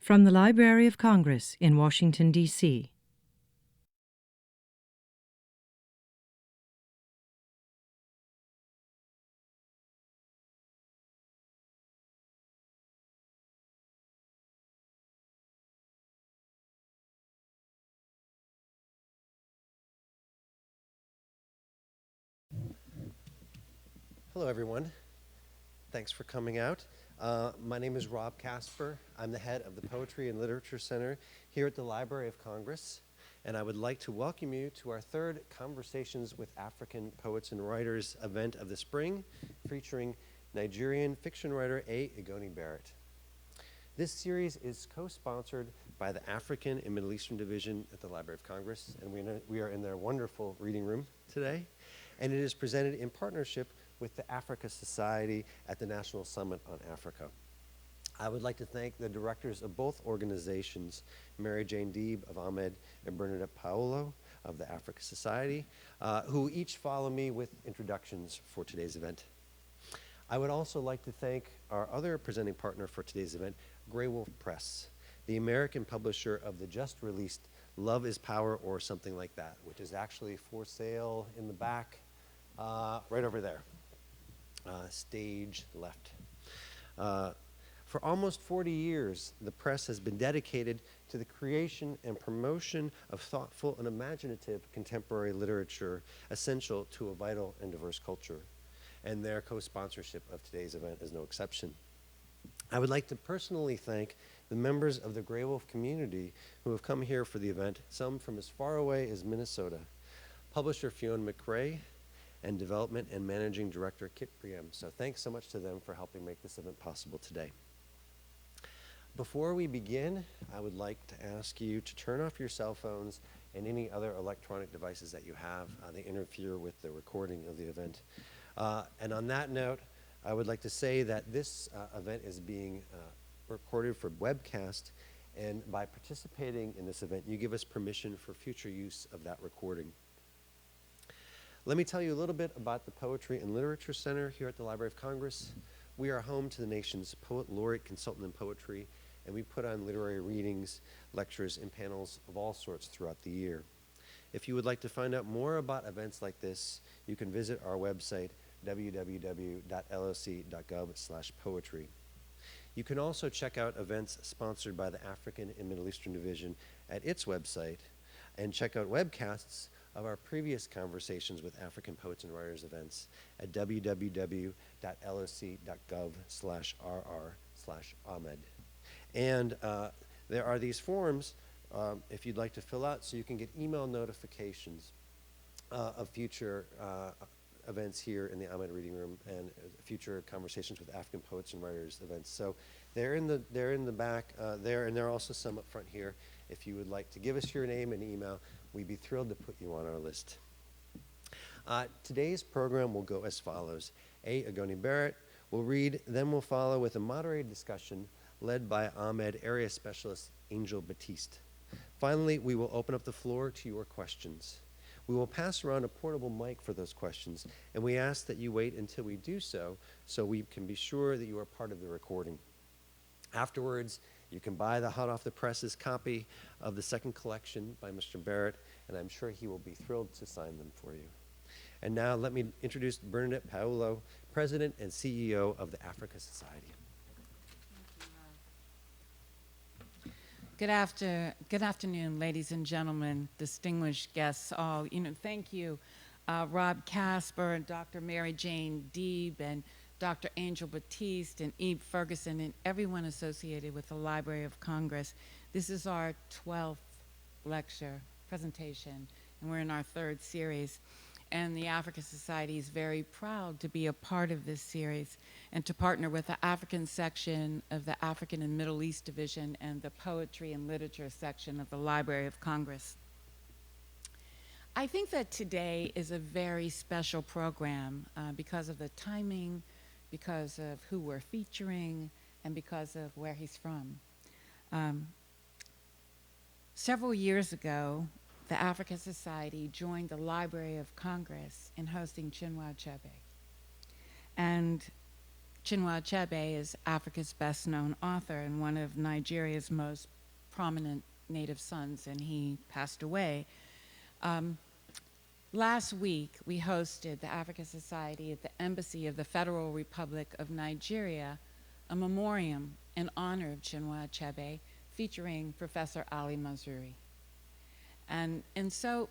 From the Library of Congress in Washington, D.C. Hello, everyone. Thanks for coming out. My name is Rob Casper. I'm the head of the Poetry and Literature Center here at the Library of Congress, and I would like to welcome you to our third Conversations with African Poets and Writers event of the spring, featuring Nigerian fiction writer Igoni Barrett. This series is co-sponsored by the African and Middle Eastern Division at the Library of Congress, and we are in their wonderful reading room today, and it is presented in partnership with the Africa Society at the National Summit on Africa. I would like to thank the directors of both organizations, Mary Jane Deeb of AMED and Bernadette Paolo of the Africa Society, who each follow me with introductions for today's event. I would also like to thank our other presenting partner for today's event, Grey Wolf Press, the American publisher of the just released Love is Power or something like that, which is actually for sale in the back, right over there. Stage left. For almost 40 years, the press has been dedicated to the creation and promotion of thoughtful and imaginative contemporary literature essential to a vital and diverse culture. And their co-sponsorship of today's event is no exception. I would like to personally thank the members of the Grey Wolf community who have come here for the event, some from as far away as Minnesota. Publisher Fiona McRae, and Development and Managing Director Kit Briem. So thanks so much to them for helping make this event possible today. Before we begin, I would like to ask you to turn off your cell phones and any other electronic devices that you have. They interfere with the recording of the event. And on that note, I would like to say that this event is being recorded for webcast, and by participating in this event, you give us permission for future use of that recording. Let me tell you a little bit about the Poetry and Literature Center here at the Library of Congress. We are home to the nation's poet laureate consultant in poetry, and we put on literary readings, lectures, and panels of all sorts throughout the year. If you would like to find out more about events like this, you can visit our website, www.loc.gov/poetry. You can also check out events sponsored by the African and Middle Eastern Division at its website, and check out webcasts of our previous Conversations with African Poets and Writers events at www.loc.gov/rr/AMED. And there are these forms if you'd like to fill out so you can get email notifications of future events here in the AMED Reading Room and future Conversations with African Poets and Writers events. So they're in the back there, and there are also some up front here. If you would like to give us your name and email, we'd be thrilled to put you on our list. Today's program will go as follows. Igoni Barrett will read, then we'll follow with a moderated discussion led by AMED Area Specialist Angel Batiste. Finally, we will open up the floor to your questions. We will pass around a portable mic for those questions, and we ask that you wait until we do so we can be sure that you are part of the recording. Afterwards, you can buy the hot off the presses copy of the second collection by Mr. Barrett, and I'm sure he will be thrilled to sign them for you. And now let me introduce Bernadette Paolo, President and CEO of the Africa Society. Good afternoon, ladies and gentlemen, distinguished guests all. Thank you, Rob Casper and Dr. Mary Jane Deeb and Dr. Angel Batiste and Eve Ferguson and everyone associated with the Library of Congress. This is our 12th lecture presentation, and we're in our third series. And the Africa Society is very proud to be a part of this series and to partner with the African section of the African and Middle East Division and the Poetry and Literature section of the Library of Congress. I think that today is a very special program because of the timing, because of who we're featuring, and because of where he's from. Several years ago, the Africa Society joined the Library of Congress in hosting Chinua Achebe. And Chinua Achebe is Africa's best-known author and one of Nigeria's most prominent native sons, and he passed away. Last week, we hosted the Africa Society at the Embassy of the Federal Republic of Nigeria, a memoriam in honor of Chinua Achebe, featuring Professor Ali Mazrui. And so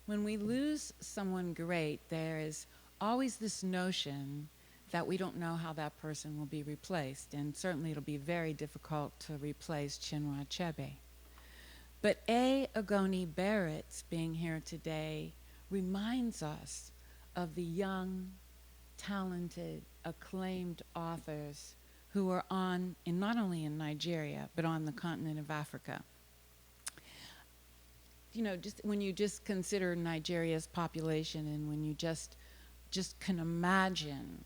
when we lose someone great, there is always this notion that we don't know how that person will be replaced, and certainly it'll be very difficult to replace Chinua Achebe. But Igoni Barrett's being here today reminds us of the young, talented, acclaimed authors who are not only in Nigeria, but on the continent of Africa. You know, just when you just consider Nigeria's population, and when you just can imagine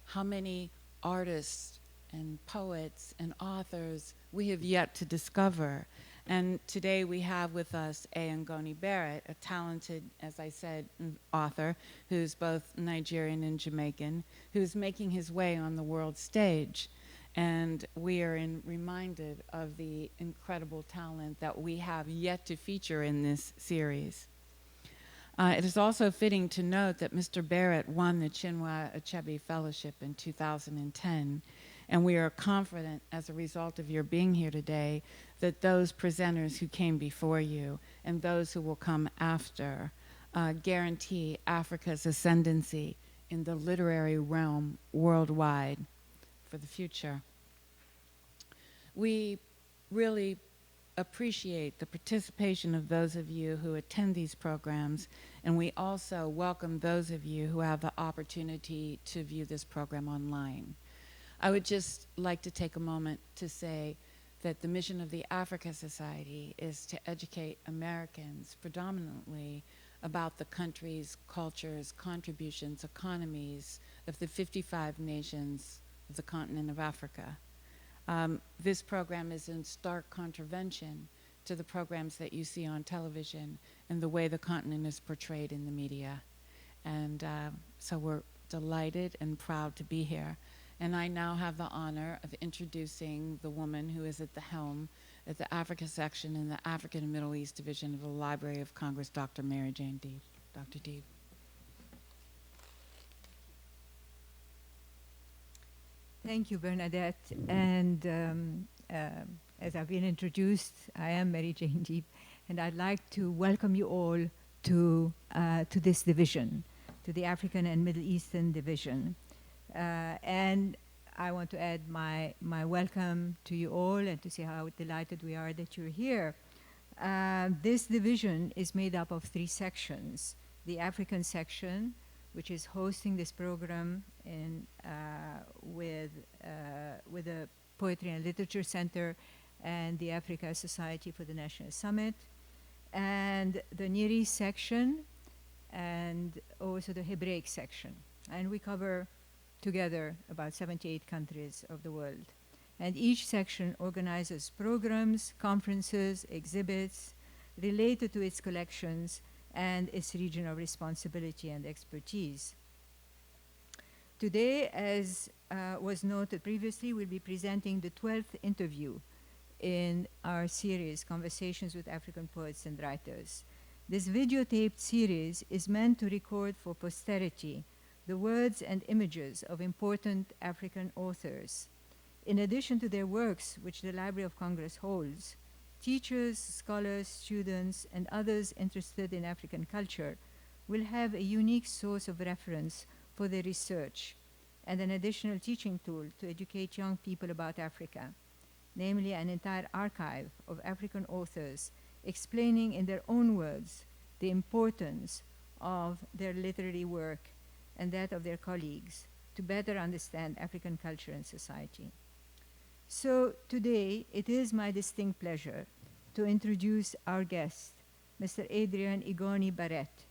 how many artists and poets and authors we have yet to discover. And today we have with us Igoni Barrett, a talented, as I said, author who's both Nigerian and Jamaican, who's making his way on the world stage. And we are reminded of the incredible talent that we have yet to feature in this series. It is also fitting to note that Mr. Barrett won the Chinua Achebe Fellowship in 2010, and we are confident, as a result of your being here today, that those presenters who came before you and those who will come after guarantee Africa's ascendancy in the literary realm worldwide for the future. We really appreciate the participation of those of you who attend these programs, and we also welcome those of you who have the opportunity to view this program online. I would just like to take a moment to say that the mission of the Africa Society is to educate Americans predominantly about the countries, cultures, contributions, economies of the 55 nations of the continent of Africa. This program is in stark contravention to the programs that you see on television and the way the continent is portrayed in the media. And so we're delighted and proud to be here. And I now have the honor of introducing the woman who is at the helm at the Africa section in the African and Middle East Division of the Library of Congress, Dr. Mary Jane Deeb. Dr. Deeb. Thank you, Bernadette. And as I've been introduced, I am Mary Jane Deeb, and I'd like to welcome you all to this division, to the African and Middle Eastern Division. And I want to add my welcome to you all and to say how delighted we are that you're here. This division is made up of 3 sections. The African section, which is hosting this program with the Poetry and Literature Center and the Africa Society for the National Summit, and the Near East section, and also the Hebraic section. And we cover together about 78 countries of the world. And each section organizes programs, conferences, exhibits related to its collections and its region of responsibility and expertise. Today, as was noted previously, we'll be presenting the 12th interview in our series, Conversations with African Poets and Writers. This videotaped series is meant to record for posterity the words and images of important African authors. In addition to their works, which the Library of Congress holds, teachers, scholars, students, and others interested in African culture will have a unique source of reference for their research and an additional teaching tool to educate young people about Africa, namely an entire archive of African authors explaining in their own words the importance of their literary work and that of their colleagues to better understand African culture and society. So today, it is my distinct pleasure to introduce our guest, Mr. Adrian Igoni Barrett,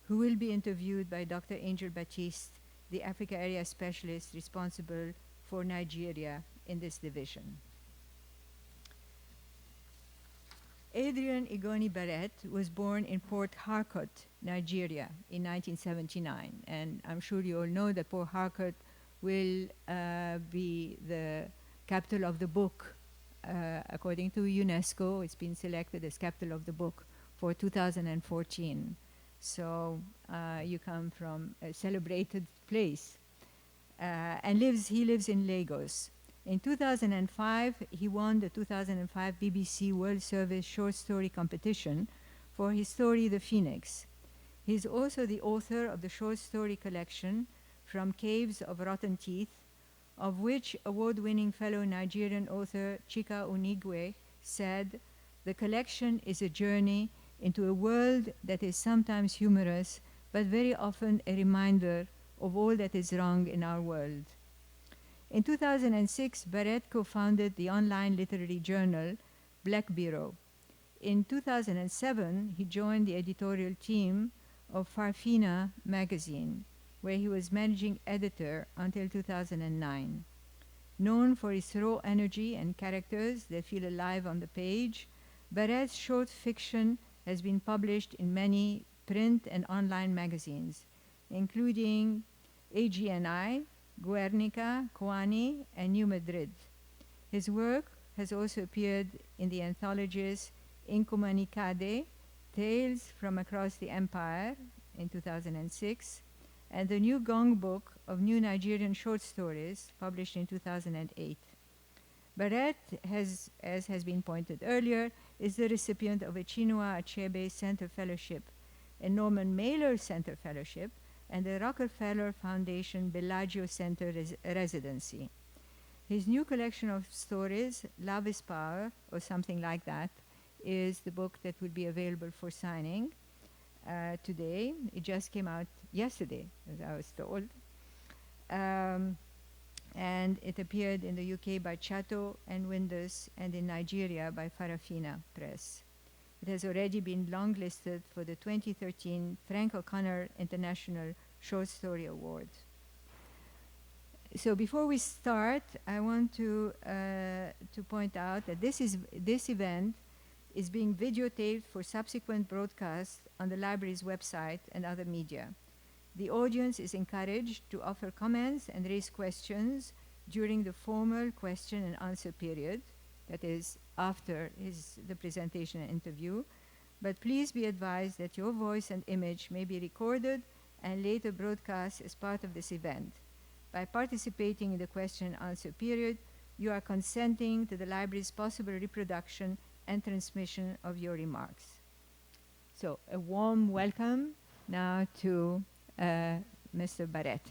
who will be interviewed by Dr. Angel Batiste, the Africa Area Specialist responsible for Nigeria in this division. Adrian Igoni Barrett was born in Port Harcourt, Nigeria in 1979. And I'm sure you all know that Port Harcourt will be the capital of the book. According to UNESCO, it's been selected as capital of the book for 2014. So you come from a celebrated place. And he lives in Lagos. In 2005, he won the 2005 BBC World Service Short Story Competition for his story, The Phoenix. He's also the author of the short story collection, From Caves of Rotten Teeth, of which award-winning fellow Nigerian author Chika Onigwe said, "The collection is a journey into a world that is sometimes humorous, but very often a reminder of all that is wrong in our world." In 2006, Barrett co-founded the online literary journal Black Bureau. In 2007, he joined the editorial team of Farfina magazine, where he was managing editor until 2009. Known for his raw energy and characters that feel alive on the page, Barrett's short fiction has been published in many print and online magazines, including AGNI, Guernica, Coani, and New Madrid. His work has also appeared in the anthologies Incomunicade, Tales from Across the Empire in 2006, and the New Gong Book of New Nigerian Short Stories, published in 2008. Barrett, as has been pointed earlier, is the recipient of a Chinua Achebe Center Fellowship, a Norman Mailer Center Fellowship, and the Rockefeller Foundation Bellagio Center Residency. His new collection of stories, Love is Power, or something like that, is the book that will be available for signing today. It just came out yesterday, as I was told. And it appeared in the UK by Chatto and Windus, and in Nigeria by Farafina Press. It has already been longlisted for the 2013 Frank O'Connor International Short Story Award. So before we start, I want to point out that this event is being videotaped for subsequent broadcast on the library's website and other media. The audience is encouraged to offer comments and raise questions during the formal question and answer period, that is after the presentation and interview, but please be advised that your voice and image may be recorded and later broadcast as part of this event. By participating in the question and answer period, you are consenting to the library's possible reproduction and transmission of your remarks. So a warm welcome now to Mr. Barrett.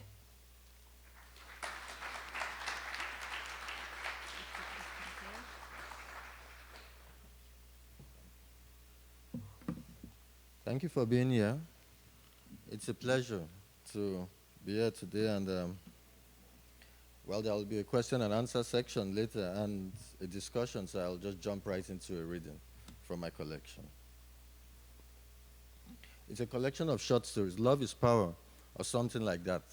Thank you for being here. It's a pleasure to be here today, and well, there will be a question and answer section later and a discussion, so I'll just jump right into a reading from my collection. It's a collection of short stories. Love is Power, or something like that.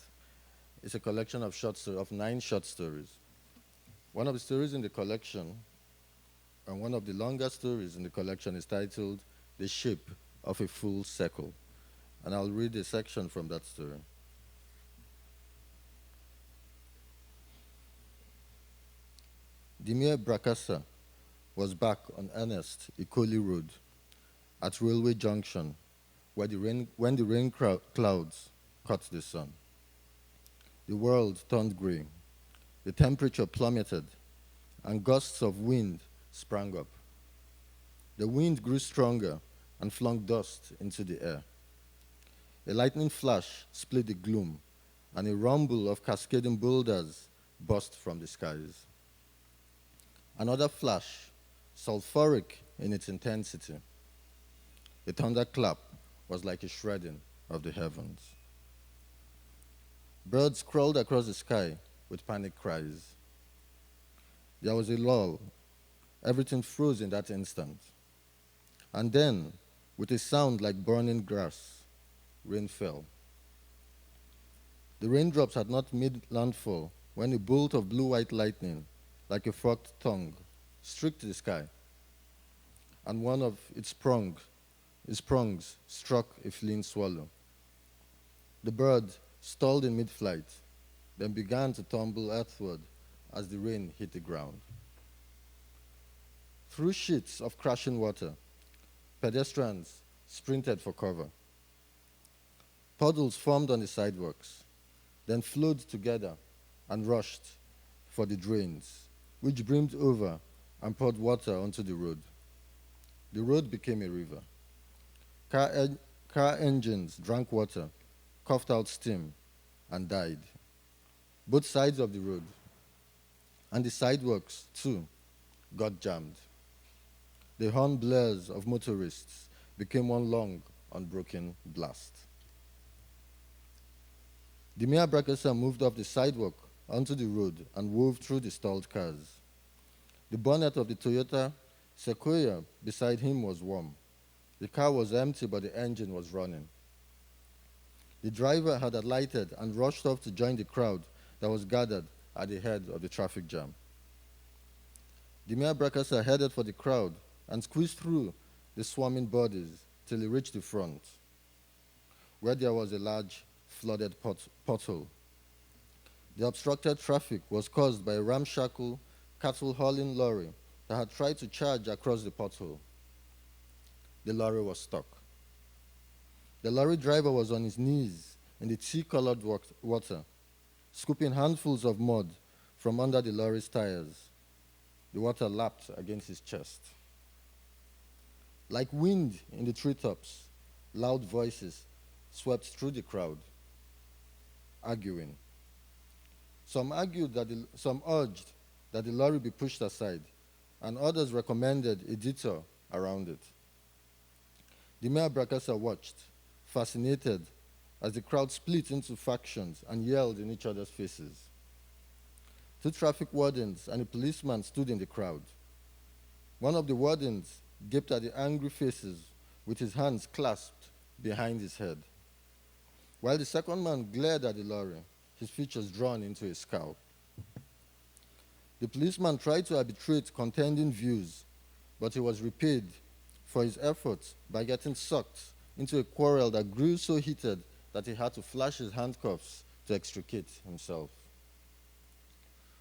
It's a collection of short stories, of 9 short stories. One of the stories in the collection, and one of the longer stories in the collection, is titled The Shape of a Full Circle. And I'll read a section from that story. Demir Brakassa was back on Ernest Ikoli Road at Railway Junction when the rain clouds caught the sun. The world turned grey, the temperature plummeted, and gusts of wind sprang up. The wind grew stronger and flung dust into the air. A lightning flash split the gloom, and a rumble of cascading boulders burst from the skies. Another flash, sulfuric in its intensity. A thunderclap was like a shredding of the heavens. Birds crawled across the sky with panic cries. There was a lull. Everything froze in that instant. And then, with a sound like burning grass, rain fell. The raindrops had not made landfall when a bolt of blue-white lightning, like a forked tongue, streaked the sky, and one of its prongs struck a fleeing swallow. The bird stalled in mid-flight, then began to tumble earthward as the rain hit the ground. Through sheets of crashing water, pedestrians sprinted for cover. Puddles formed on the sidewalks, then flowed together and rushed for the drains, which brimmed over and poured water onto the road. The road became a river. Car engines drank water, coughed out steam, and died. Both sides of the road, and the sidewalks, too, got jammed. The horn blares of motorists became one long, unbroken blast. The Mia Brakasa moved off the sidewalk onto the road and wove through the stalled cars. The bonnet of the Toyota Sequoia beside him was warm. The car was empty, but the engine was running. The driver had alighted and rushed off to join the crowd that was gathered at the head of the traffic jam. The Mia Brakasa headed for the crowd and squeezed through the swarming bodies till he reached the front, where there was a large flooded pothole. The obstructed traffic was caused by a ramshackle cattle-hauling lorry that had tried to charge across the pothole. The lorry was stuck. The lorry driver was on his knees in the tea-colored water, scooping handfuls of mud from under the lorry's tires. The water lapped against his chest. Like wind in the treetops, loud voices swept through the crowd, arguing. Some urged that the lorry be pushed aside, and others recommended a detour around it. The Mayor Brakasa watched, fascinated, as the crowd split into factions and yelled in each other's faces. 2 traffic wardens and a policeman stood in the crowd. One of the wardens gaped at the angry faces with his hands clasped behind his head, while the second man glared at the lorry, his features drawn into a scowl. The policeman tried to arbitrate contending views, but he was repaid for his efforts by getting sucked into a quarrel that grew so heated that he had to flash his handcuffs to extricate himself.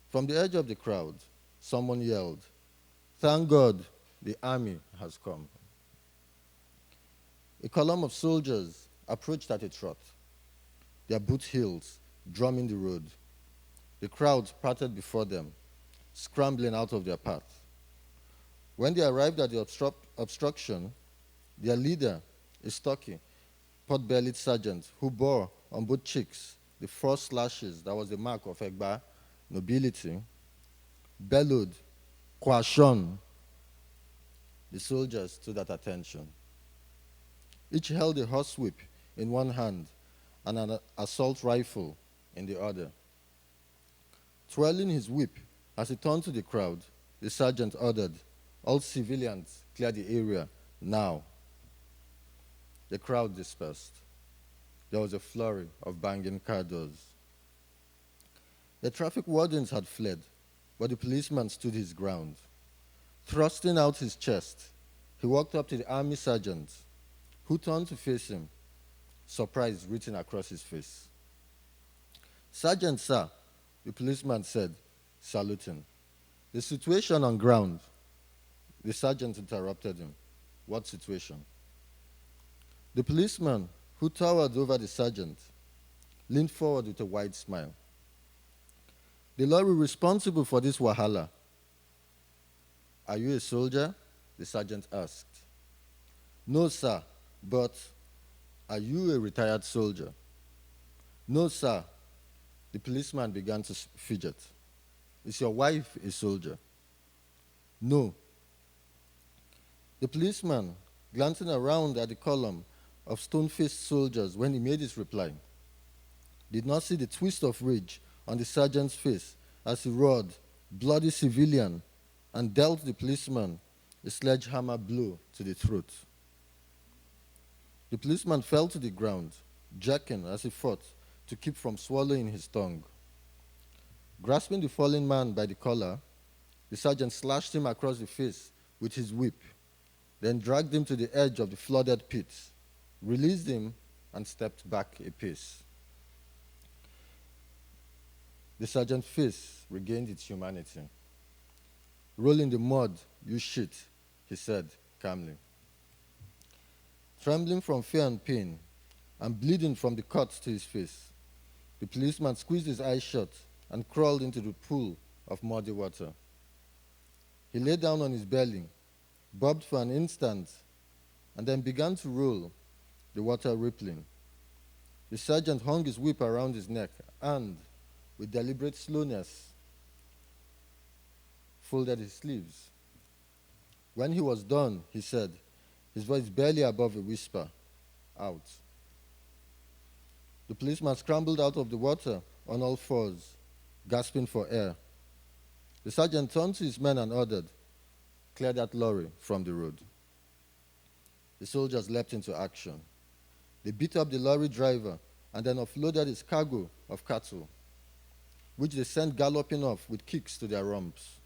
From the edge of the crowd, someone yelled, "Thank God, the army has come." A column of soldiers approached at a trot, their boot heels drumming the road. The crowd parted before them, scrambling out of their path. When they arrived at the obstruction, their leader, a stocky, pot-bellied sergeant who bore on both cheeks the 4 slashes that was the mark of Egba nobility, bellowed, "Kwashon." The soldiers stood at attention. Each held a horsewhip in one hand and an assault rifle in the other. Twirling his whip as he turned to the crowd, the sergeant ordered, "All civilians clear the area now." The crowd dispersed. There was a flurry of banging car doors. The traffic wardens had fled, but the policeman stood his ground. Thrusting out his chest, he walked up to the army sergeant, who turned to face him, surprise written across his face. "Sergeant, sir," the policeman said, saluting. "The situation on ground." The sergeant interrupted him. "What situation?" The policeman, who towered over the sergeant, leaned forward with a wide smile. "The lorry responsible for this wahala." "Are you a soldier?" the sergeant asked. "No, sir, but are you a retired soldier?" "No, sir." The policeman began to fidget. "Is your wife a soldier?" "No." The policeman, glancing around at the column of stone-faced soldiers when he made his reply, did not see the twist of rage on the sergeant's face as he roared, "Bloody civilian," and dealt the policeman a sledgehammer blow to the throat. The policeman fell to the ground, jerking as he fought to keep from swallowing his tongue. Grasping the fallen man by the collar, the sergeant slashed him across the face with his whip, then dragged him to the edge of the flooded pit, released him, and stepped back a pace. The sergeant's face regained its humanity. Roll in the mud, you shit, he said calmly. Trembling from fear and pain, and bleeding from the cuts to his face, the policeman squeezed his eyes shut and crawled into the pool of muddy water. He lay down on his belly, bobbed for an instant, and then began to roll, the water rippling. The sergeant hung his whip around his neck and, with deliberate slowness, folded his sleeves. When he was done, he said, his voice barely above a whisper, out. The policeman scrambled out of the water on all fours, gasping for air. The sergeant turned to his men and ordered, clear that lorry from the road. The soldiers leapt into action. They beat up the lorry driver and then offloaded his cargo of cattle, which they sent galloping off with kicks to their rumps.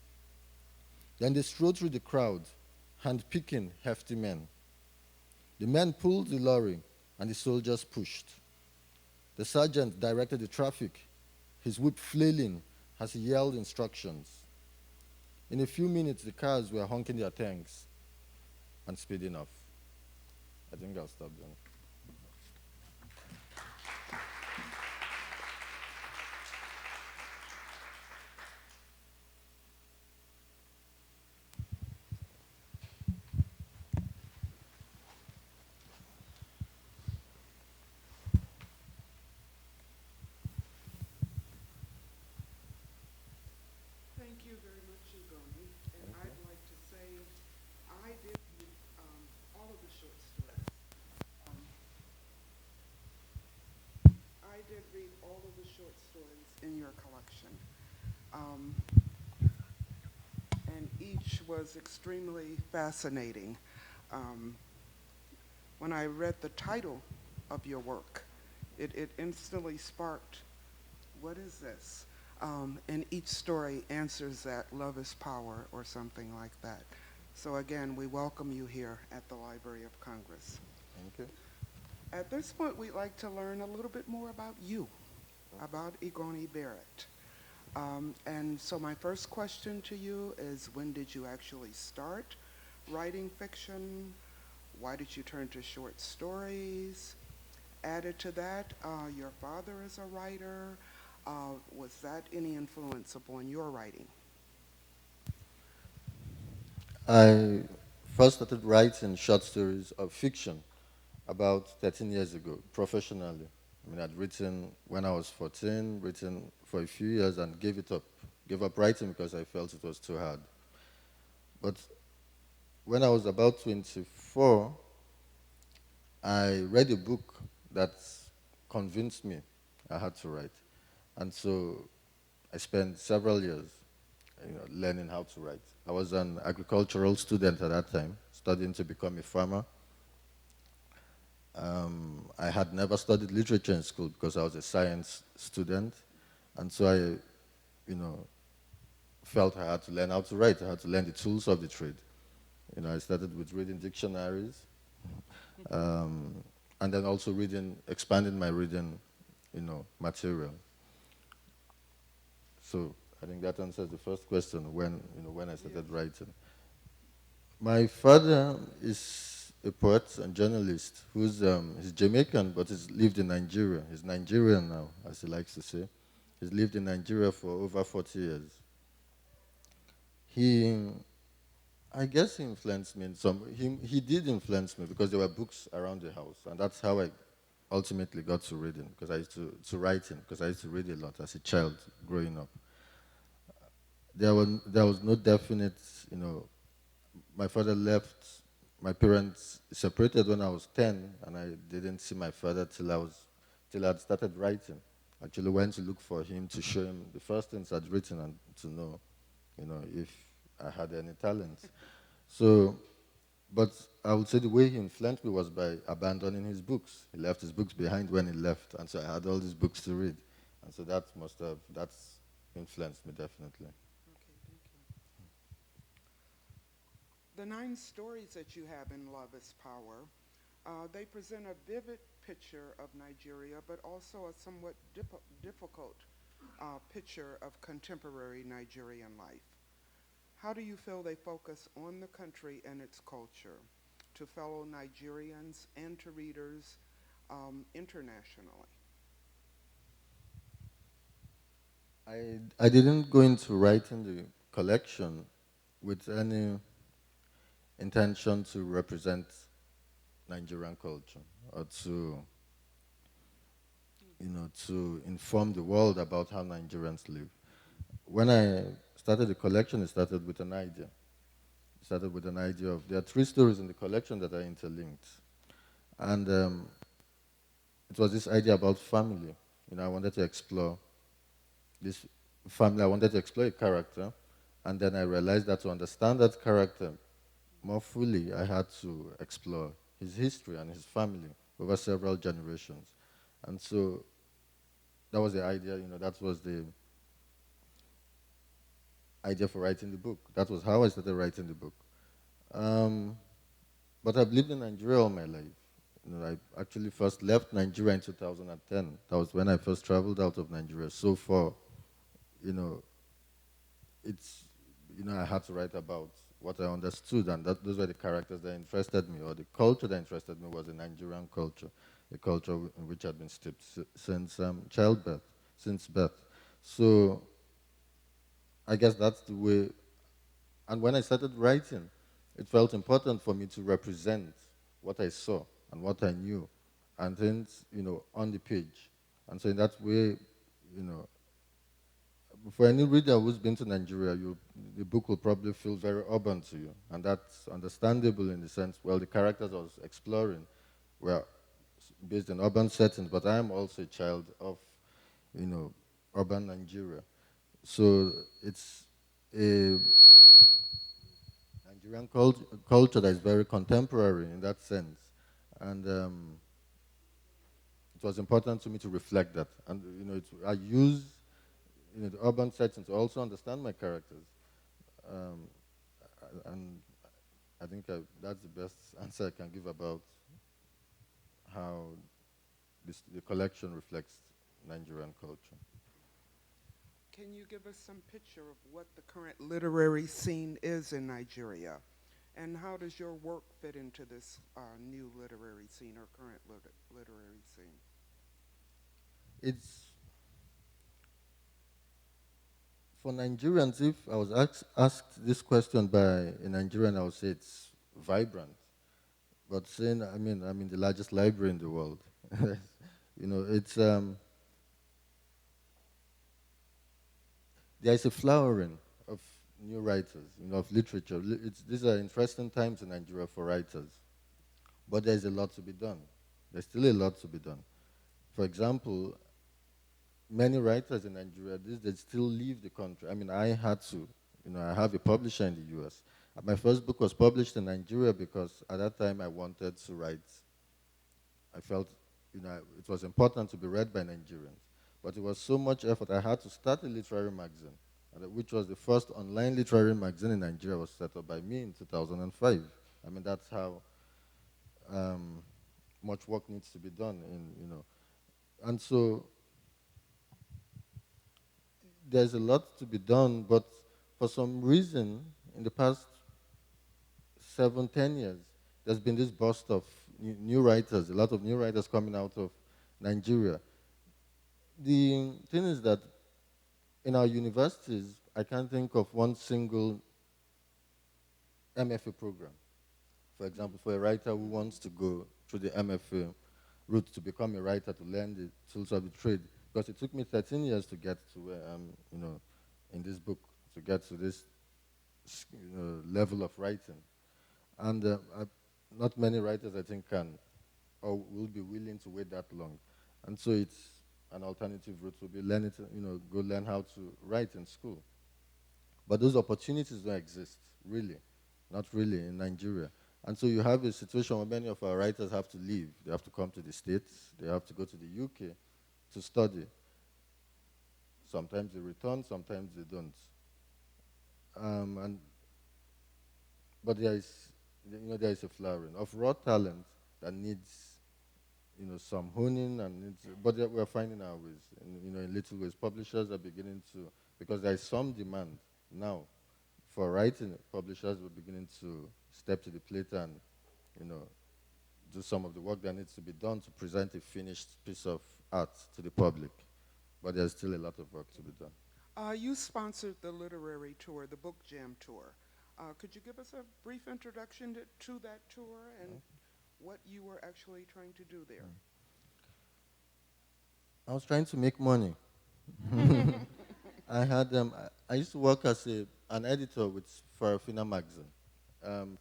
Then they strode through the crowd, hand-picking hefty men. The men pulled the lorry, and the soldiers pushed. The sergeant directed the traffic, his whip flailing as he yelled instructions. In a few minutes, the cars were honking their tanks and speeding off. I think I'll stop then. Thank you very much, Igoni. And I'd like to say I did read all of the short stories. I did read all of the short stories in your collection. And each was extremely fascinating. When I read the title of your work, it instantly sparked, what is this? And each story answers that love is power or something like that. So again, we welcome you here at the Library of Congress. Thank you. At this point, we'd like to learn a little bit more about you, about Igoni Barrett. And so my first question to you is, when did you actually start writing fiction? Why did you turn to short stories? Added to that, your father is a writer. Was that any influence upon your writing? I first started writing short stories of fiction about 13 years ago, professionally. I mean, I'd written when I was 14, written for a few years and gave up writing because I felt it was too hard. But when I was about 24, I read a book that convinced me I had to write. And so I spent several years learning how to write. I was an agricultural student at that time, studying to become a farmer. I had never studied literature in school because I was a science student. And so I, felt I had to learn how to write. I had to learn the tools of the trade. I started with reading dictionaries, and then also expanding my reading, material. So I think that answers the first question, when I started writing. My father is a poet and journalist who's he's Jamaican, but he's lived in Nigeria. He's Nigerian now, as he likes to say. He's lived in Nigeria for over 40 years. I guess he influenced me in he did influence me because there were books around the house, and that's how I ultimately got to reading, because I used to writing, because I used to read a lot as a child growing up. There was no definite, my father left, my parents separated when I was 10, and I didn't see my father till I'd started writing. Actually went to look for him to show him the first things I'd written and to know, if I had any talent. So, but I would say the way he influenced me was by abandoning his books. He left his books behind when he left, and so I had all these books to read. And so that's influenced me definitely. Okay, thank you. The 9 stories that you have in Love is Power, they present a vivid picture of Nigeria, but also a somewhat difficult picture of contemporary Nigerian life. How do you feel they focus on the country and its culture to fellow Nigerians and to readers internationally? I didn't go into writing the collection with any intention to represent Nigerian culture or to, to inform the world about how Nigerians live. When I started the collection, it started with an idea. It started with an idea of, there are three stories in the collection that are interlinked. And it was this idea about family. I wanted to explore this family. I wanted to explore a character. And then I realized that to understand that character more fully, I had to explore his history and his family over several generations. And so that was the idea, that was the idea for writing the book. That was how I started writing the book. Um, but I've lived in Nigeria all my life. I actually first left Nigeria in 2010. That was when I first traveled out of Nigeria. So far, you know, it's, I had to write about what I understood, and those were the characters that interested me, or the culture that interested me was the Nigerian culture, a culture in which I'd been steeped since childbirth, since birth. So I guess that's the way. And when I started writing, it felt important for me to represent what I saw and what I knew, and things, on the page. And so in that way, you know, for any reader who's been to Nigeria, the book will probably feel very urban to you. And that's understandable in the sense, well, the characters I was exploring were based in urban settings, but I am also a child of, urban Nigeria. So it's a Nigerian culture that is very contemporary in that sense. And it was important to me to reflect that. And, I use, the urban setting to also understand my characters. Um, and I think that's the best answer I can give about how the collection reflects Nigerian culture. Can you give us some picture of what the current literary scene is in Nigeria? And how does your work fit into this new literary scene or current literary scene? It's for Nigerians. If I was asked this question by a Nigerian, I would say it's vibrant. But saying, I'm in the largest library in the world. It's there is a flowering of new writers, of literature. These are interesting times in Nigeria for writers, but there's a lot to be done. There's still a lot to be done. For example, many writers in Nigeria, they still leave the country. I had to, I have a publisher in the US. My first book was published in Nigeria because at that time I wanted to write. I felt, it was important to be read by Nigerians. But it was so much effort. I had to start a literary magazine, which was the first online literary magazine in Nigeria. Was set up by me in 2005. That's how much work needs to be done. And so there's a lot to be done. But for some reason, in the past 7, 10 years, there's been this burst of new writers. A lot of new writers coming out of Nigeria. The thing is that in our universities, I can't think of one single MFA program. For example, for a writer who wants to go through the MFA route to become a writer, to learn the tools of the trade, because it took me 13 years to get to where I'm, in this book, to get to this level of writing. And not many writers, I think, can or will be willing to wait that long. And so it's an alternative route will be learning to, go learn how to write in school. But those opportunities don't exist, really, not really in Nigeria. And so you have a situation where many of our writers have to leave. They have to come to the States, they have to go to the UK to study. Sometimes they return, sometimes they don't. But there is a flowering of raw talent that needs, some honing, but we're finding our ways. And, in little ways, publishers are beginning to, because there is some demand now for writing. Publishers are beginning to step to the plate and, you know, do some of the work that needs to be done to present a finished piece of art to the public. But there's still a lot of work to be done. You sponsored the literary tour, the Book Jam tour. Could you give us a brief introduction to that tour and what you were actually trying to do there? I was trying to make money. I used to work as an editor with Farafina magazine.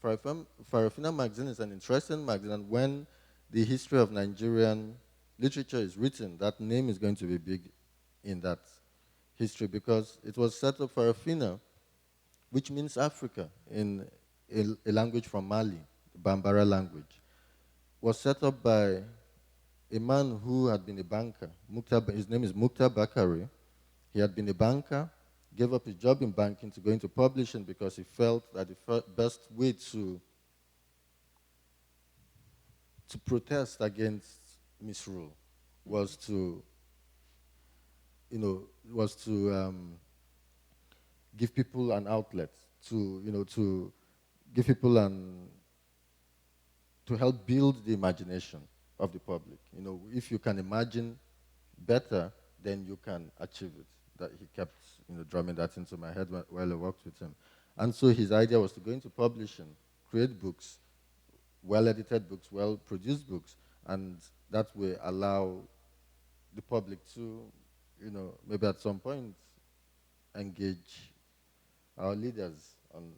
Farafina magazine is an interesting magazine, and when the history of Nigerian literature is written, that name is going to be big in that history because it was set up Farafina, which means Africa in a language from Mali, the Bambara language, was set up by a man who had been a banker. His name is Mukhtar Bakari. He had been a banker, gave up his job in banking to go into publishing because he felt that the best way to protest against misrule was to, give people an outlet, to give people to help build the imagination of the public. If you can imagine better, then you can achieve it. That he kept, drumming that into my head while I worked with him. And so his idea was to go into publishing, create books, well-edited books, well-produced books, and that way allow the public to, maybe at some point engage our leaders on.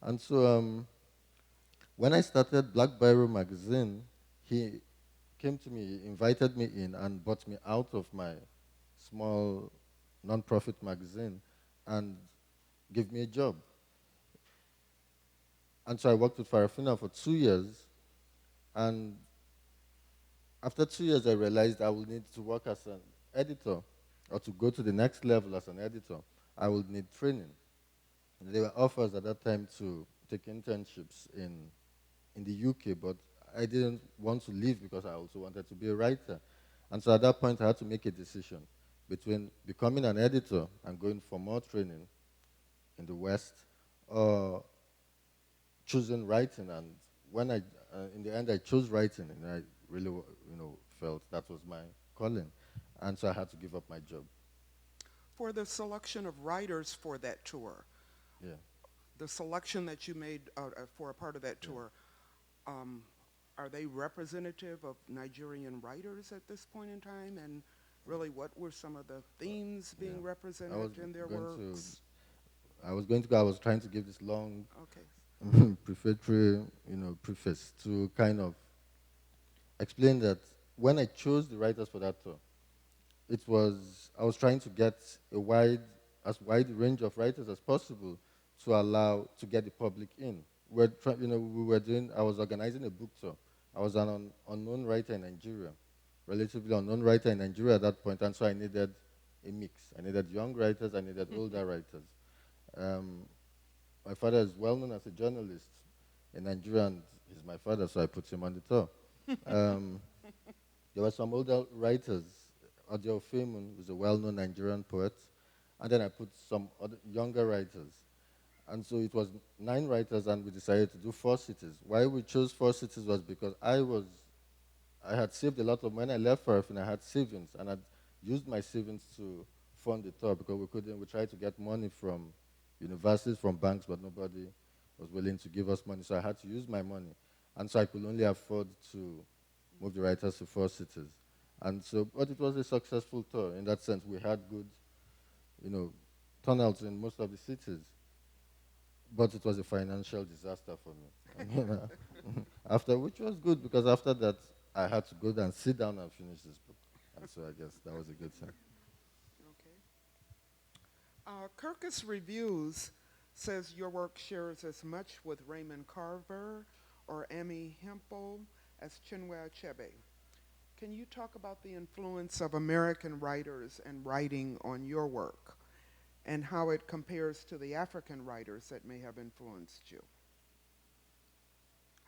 And so when I started Black Biro magazine, he came to me, invited me in, and brought me out of my small non-profit magazine and gave me a job. And so I worked with Farafina for 2 years, and after 2 years I realized I would need to work as an editor, or to go to the next level as an editor, I would need training. And there were offers at that time to take internships in the UK, but I didn't want to leave because I also wanted to be a writer. And so at that point I had to make a decision between becoming an editor and going for more training in the West, or choosing writing. And when in the end, I chose writing, and I really, felt that was my calling. And so I had to give up my job. For the selection of writers for that tour, Yeah. the selection that you made for a part of that tour, are they representative of Nigerian writers at this point in time? And really, what were some of the themes being represented in their works? I was trying to give this long Okay. prefatory, preface to kind of explain that when I chose the writers for that tour, I was trying to get as wide range of writers as possible to get the public in. I was organizing a book tour. I was an unknown writer in Nigeria, relatively unknown writer in Nigeria at that point, and so I needed a mix. I needed young writers, I needed older writers. My father is well known as a journalist in Nigeria, and he's my father, so I put him on the tour. There were some older writers. Adio Femun was a well-known Nigerian poet, and then I put some other younger writers. And so it was 9 writers, and we decided to do 4 cities. Why we chose 4 cities was because I had saved a lot of, when I left Farafina, I had savings, and I'd used my savings to fund the tour because we tried to get money from universities, from banks, but nobody was willing to give us money, so I had to use my money. And so I could only afford to move the writers to 4 cities. And so, but it was a successful tour. In that sense, we had good, turnouts in most of the cities. But it was a financial disaster for me. Which was good, because after that, I had to go down and sit down and finish this book. And so I guess that was a good thing. Okay. Kirkus Reviews says your work shares as much with Raymond Carver or Amy Hempel as Chinua Achebe. Can you talk about the influence of American writers and writing on your work, and how it compares to the African writers that may have influenced you?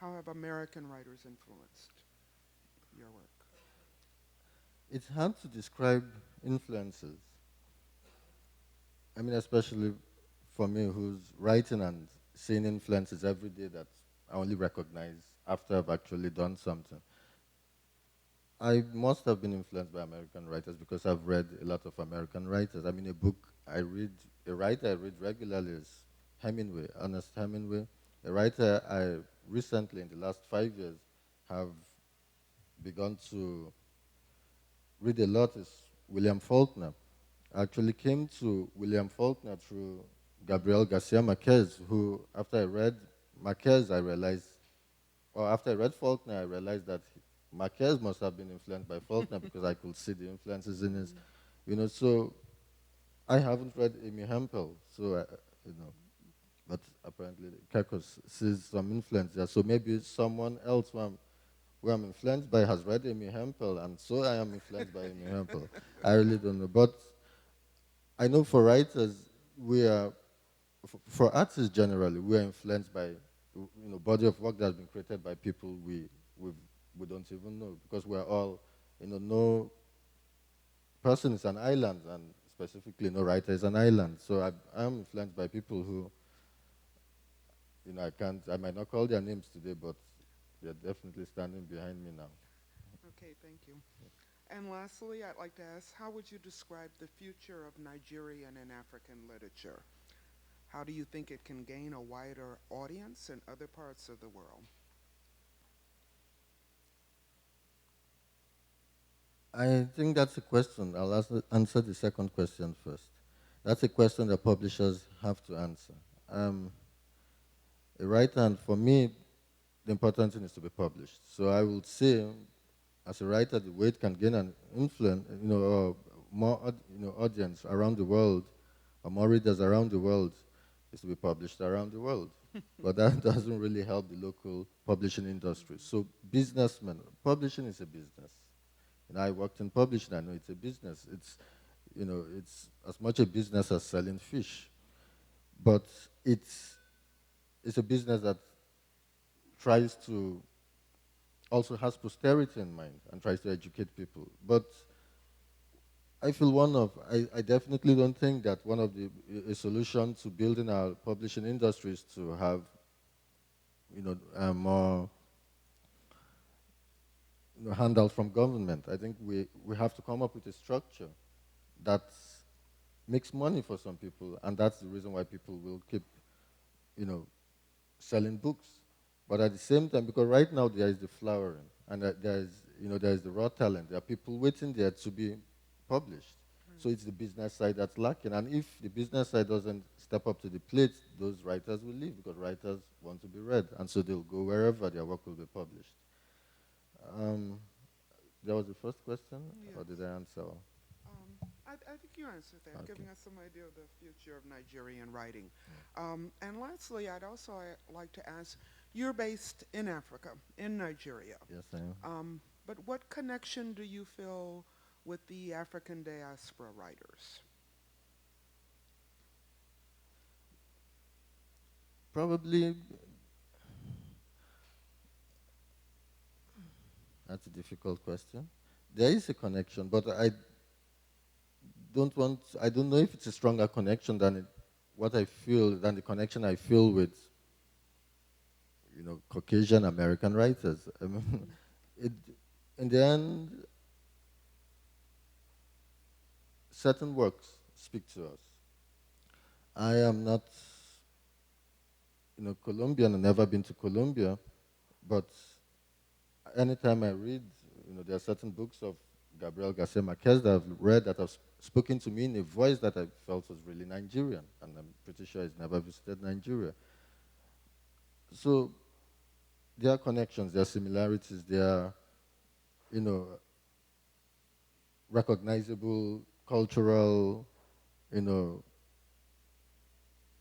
How have American writers influenced your work? It's hard to describe influences. I mean, especially for me, who's writing and seeing influences every day that I only recognize after I've actually done something. I must have been influenced by American writers because I've read a lot of American writers. I mean, a writer I read regularly is Hemingway, Ernest Hemingway. A writer I recently, in the last 5 years, have begun to read a lot is William Faulkner. I actually came to William Faulkner through Gabriel Garcia Marquez, who, after I read Marquez, I realized, or after I read Faulkner, I realized that Marquez must have been influenced by Faulkner because I could see the influences in his, so I haven't read Amy Hempel, so, but apparently Kekos sees some influence there. So maybe someone else who I'm influenced by has read Amy Hempel, and so I am influenced by Amy Hempel. I really don't know. But I know for writers, for artists generally, we are influenced by, body of work that has been created by people we we don't even know, because we're all, no person is an island, and specifically no writer is an island. So I'm influenced by people who, I might not call their names today, but they're definitely standing behind me now. Okay, thank you. And lastly, I'd like to ask, how would you describe the future of Nigerian and African literature? How do you think it can gain a wider audience in other parts of the world? I think that's a question. I'll answer the second question first. That's a question that publishers have to answer. Um, a writer, and for me, the important thing is to be published. So I would say, as a writer, the way it can gain an influence, or more, audience around the world, or more readers around the world, is to be published around the world. But that doesn't really help the local publishing industry. So businessmen, publishing is a business. I worked in publishing. I know it's a business. It's as much a business as selling fish, but it's a business that tries to also has posterity in mind and tries to educate people. But I feel I definitely don't think that one of the a solution to building our publishing industry is to have, more, handouts from government. I think we have to come up with a structure that makes money for some people, and that's the reason why people will keep, you know, selling books. But at the same time, because right now there is the flowering, and there is the raw talent. There are people waiting there to be published. So it's the business side that's lacking. And if the business side doesn't step up to the plate, those writers will leave because writers want to be read, and so they'll go wherever their work will be published. Um, that was the first question, or did I answer? I think you answered that, Okay. giving us some idea of the future of Nigerian writing. And lastly, I'd also like to ask, you're based in Africa, in Nigeria. Yes, I am. But what connection do you feel with the African diaspora writers? Probably, that's a difficult question. There is a connection, but I don't know if it's a stronger connection than the connection I feel with, Caucasian American writers. I mean, it, in the end, certain works speak to us. I am not, Colombian. I've never been to Colombia, but anytime I read, there are certain books of Gabriel Garcia Marquez that I've read that have spoken to me in a voice that I felt was really Nigerian, and I'm pretty sure he's never visited Nigeria. So there are connections, there are similarities, there are, recognizable cultural, you know,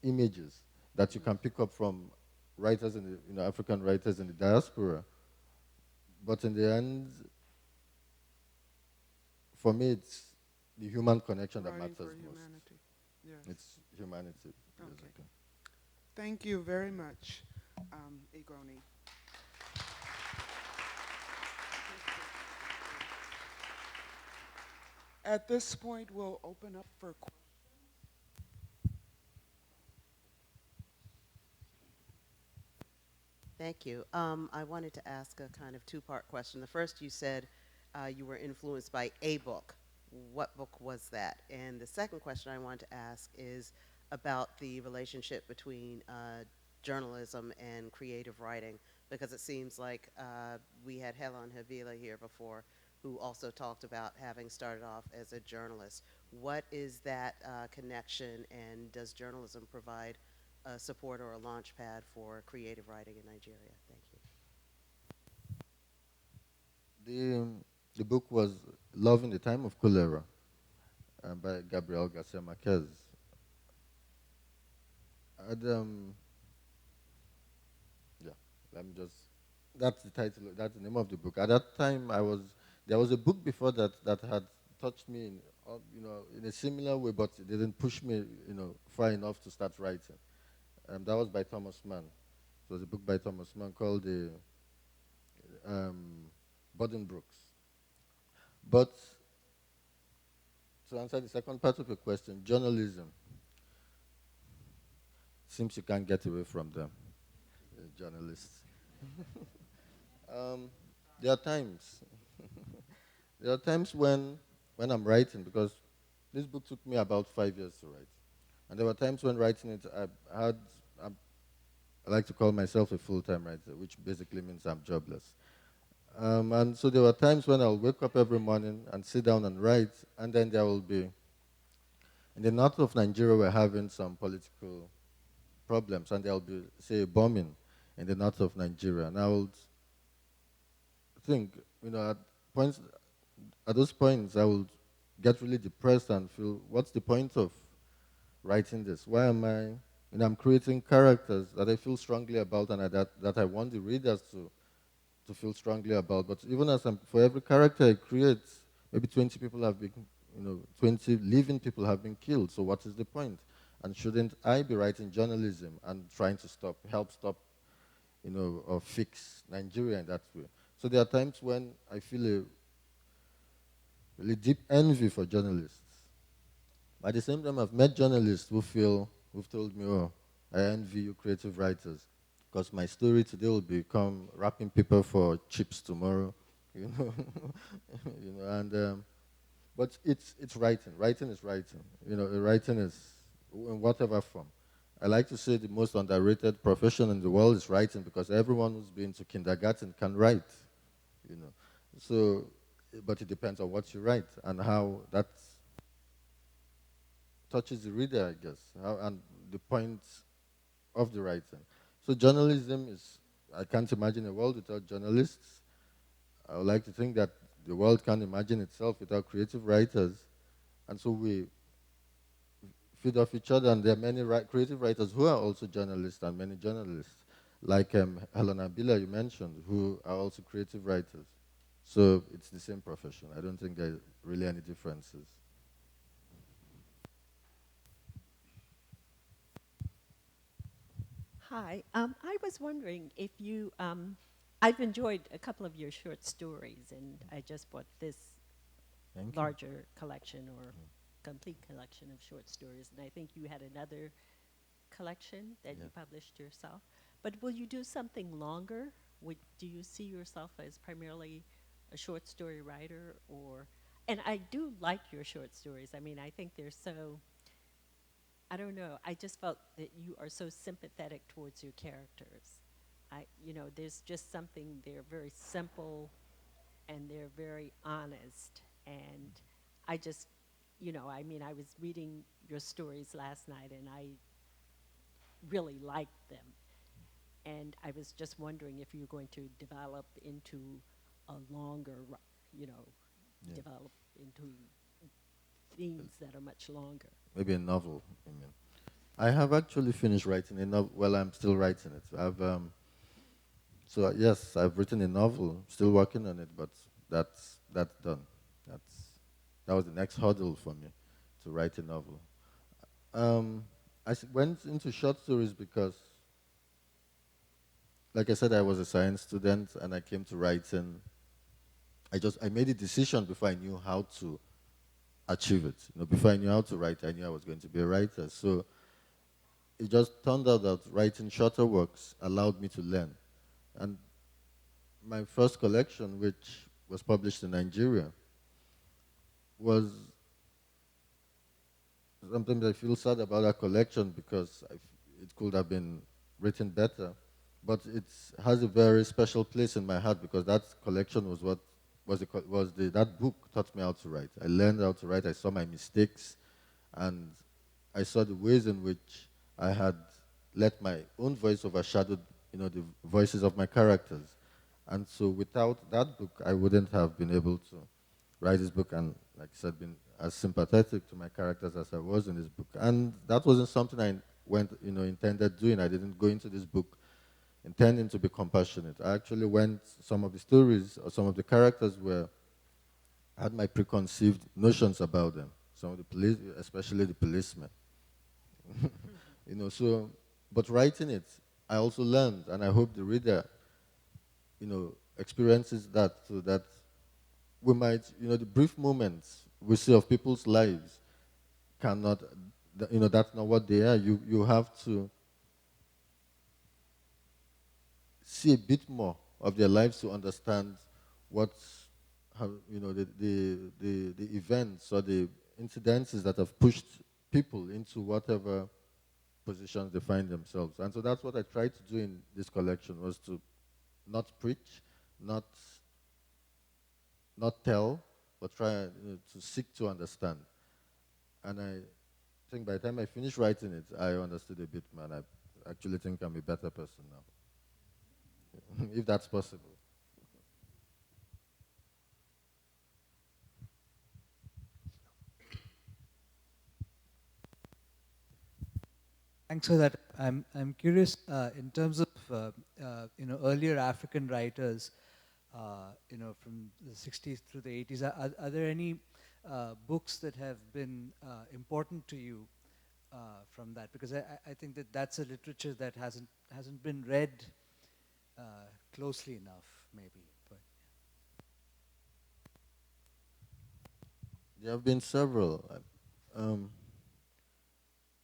images that you can pick up from writers in the, African writers in the diaspora. But in the end, for me, it's the human connection that Writing matters for most. humanity. Yes. It's humanity, Okay. basically. Thank you very much, Igoni. At this point, we'll open up for questions. Thank you. I wanted to ask a kind of two-part question. The first, you said you were influenced by a book. What book was that? And the second question I wanted to ask is about the relationship between journalism and creative writing, because it seems like we had Helen Havila here before, who also talked about having started off as a journalist. What is that connection, and does journalism provide a support or a launch pad for creative writing in Nigeria? Thank you. The book was Love in the Time of Cholera by Gabriel Garcia Marquez. And, yeah, let me just, that's the title, that's the name of the book. At that time, there was a book before that had touched me in a similar way, but it didn't push me, far enough to start writing. That was by Thomas Mann. It was a book by Thomas Mann called the Brooks. But to answer the second part of your question, journalism, seems you can't get away from them, journalists. um, there are times, there are times when I'm writing, because this book took me about 5 years to write, and there were times when writing it, I like to call myself a full-time writer, which basically means I'm jobless. And so there were times when I'll wake up every morning and sit down and write, and then there will be, in the north of Nigeria, we're having some political problems, and there'll be, say, a bombing in the north of Nigeria. And I would think, at those points, I would get really depressed and feel, what's the point of writing this? Why am I, I'm creating characters that I feel strongly about and that I want the readers to feel strongly about. But even for every character I create, maybe 20 people have been, 20 living people have been killed. So what is the point? And shouldn't I be writing journalism and trying to help stop, or fix Nigeria in that way? So there are times when I feel a really deep envy for journalists. But at the same time, I've met journalists who've told me, oh, I envy you creative writers, because my story today will become wrapping paper for chips tomorrow, but it's writing. Writing is writing. Writing is in whatever form. I like to say the most underrated profession in the world is writing, because everyone who's been to kindergarten can write. So, but it depends on what you write and how that touches the reader, I guess, and the point of the writing. So journalism is, I can't imagine a world without journalists. I would like to think that the world can't imagine itself without creative writers. And so we feed off each other, and there are many creative writers who are also journalists, and many journalists, like Helena Bila, you mentioned, who are also creative writers. So it's the same profession. I don't think there are really any differences. Hi. I was wondering if you, I've enjoyed a couple of your short stories, and I just bought this larger collection or complete collection of short stories, and I think you had another collection that you published yourself. But will you do something longer? Do you see yourself as primarily a short story writer, or? And I do like your short stories. I mean, I think they're so, I don't know, I just felt that you are so sympathetic towards your characters. There's just something, they're very simple and they're very honest. And I just, I was reading your stories last night and I really liked them. And I was just wondering if you're going to develop into a longer, develop into themes that are much longer. Maybe a novel, I mean. I have actually finished writing a novel. Well, I'm still writing it. Yes, I've written a novel, still working on it, but that's done. That was the next hurdle for me, to write a novel. I went into short stories because, like I said, I was a science student and I came to writing. I made a decision before I knew how to achieve it. Before I knew how to write, I knew I was going to be a writer. So it just turned out that writing shorter works allowed me to learn. And my first collection, which was published in Nigeria, was sometimes I feel sad about that collection because it could have been written better. But it has a very special place in my heart because that collection was what that book taught me how to write. I learned how to write. I saw my mistakes, and I saw the ways in which I had let my own voice overshadow, the voices of my characters. And so without that book, I wouldn't have been able to write this book and, like I said, been as sympathetic to my characters as I was in this book. And that wasn't something I intended doing. I didn't go into this book intending to be compassionate. I actually some of the stories or some of the characters had my preconceived notions about them. Some of the police, especially the policemen. But writing it, I also learned, and I hope the reader, experiences that, so that we might, the brief moments we see of people's lives cannot, that's not what they are. You have to see a bit more of their lives to understand the events or the incidences that have pushed people into whatever positions they find themselves. And so that's what I tried to do in this collection, was to not preach, not tell, but try to seek to understand. And I think by the time I finished writing it, I understood a bit more, and I actually think I'm a better person now, if that's possible. Thanks for that. I'm curious in terms of earlier African writers, from the 60s through the 80s. Are there any books that have been important to you from that? Because I think that's a literature that hasn't been read closely enough, maybe. But There have been several.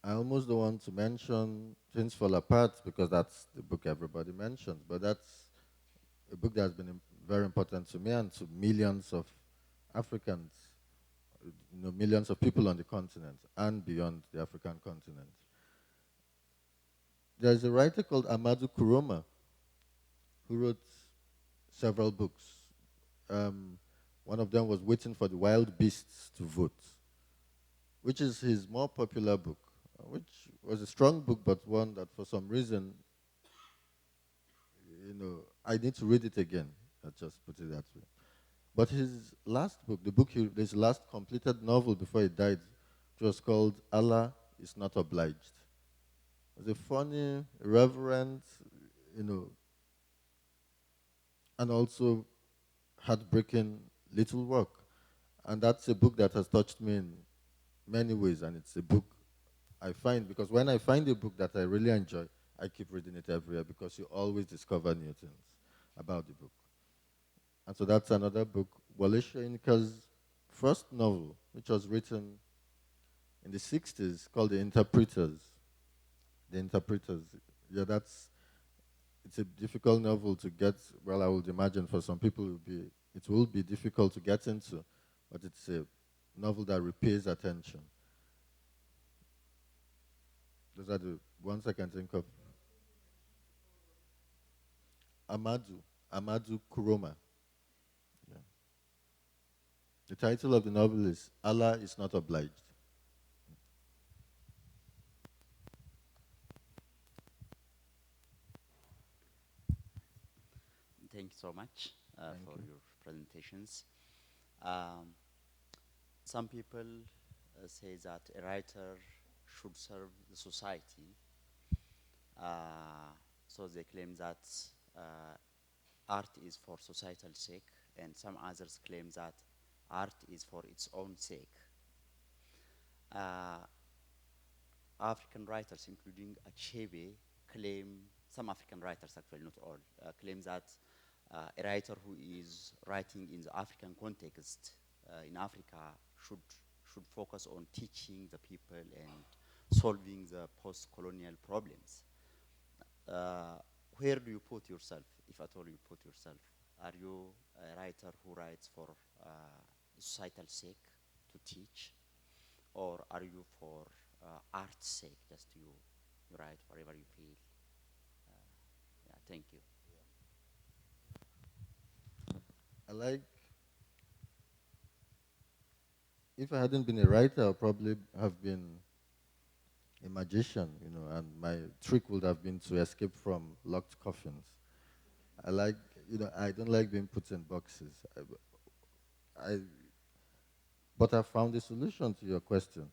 I almost don't want to mention Things Fall Apart because that's the book everybody mentions, but that's a book that's been very important to me and to millions of Africans, millions of people on the continent and beyond the African continent. There's a writer called Amadou Kuroma who wrote several books. One of them was Waiting for the Wild Beasts to Vote, which is his more popular book, which was a strong book, but one that for some reason, I need to read it again. I'll just put it that way. But his last book, his last completed novel before he died, which was called Allah is Not Obliged. It was a funny, irreverent, and also heartbreaking little work. And that's a book that has touched me in many ways, and it's a book I find, because when I find a book that I really enjoy, I keep reading it every year because you always discover new things about the book. And so that's another book, Wale Soyinka's first novel, which was written in the 60s, called The Interpreters. The Interpreters. Yeah, it's a difficult novel to get. Well, I would imagine for some people it will be difficult to get into, but it's a novel that repays attention. Those are the ones I can think of. Amadou Kuroma. Yeah. The title of the novel is Allah is Not Obliged. Thank you so much for your presentations. Some people say that a writer should serve the society. So they claim that art is for societal sake, and some others claim that art is for its own sake. African writers, including Achebe, some African writers, actually not all, claim that a writer who is writing in the African context in Africa should focus on teaching the people and solving the post-colonial problems. Where do you put yourself, if at all you put yourself? Are you a writer who writes for societal sake to teach, or are you for art's sake, just you write whatever you feel? Yeah, thank you. I like, if I hadn't been a writer, I'd probably have been a magician, and my trick would have been to escape from locked coffins. I like, I don't like being put in boxes. I, but I found a solution to your question,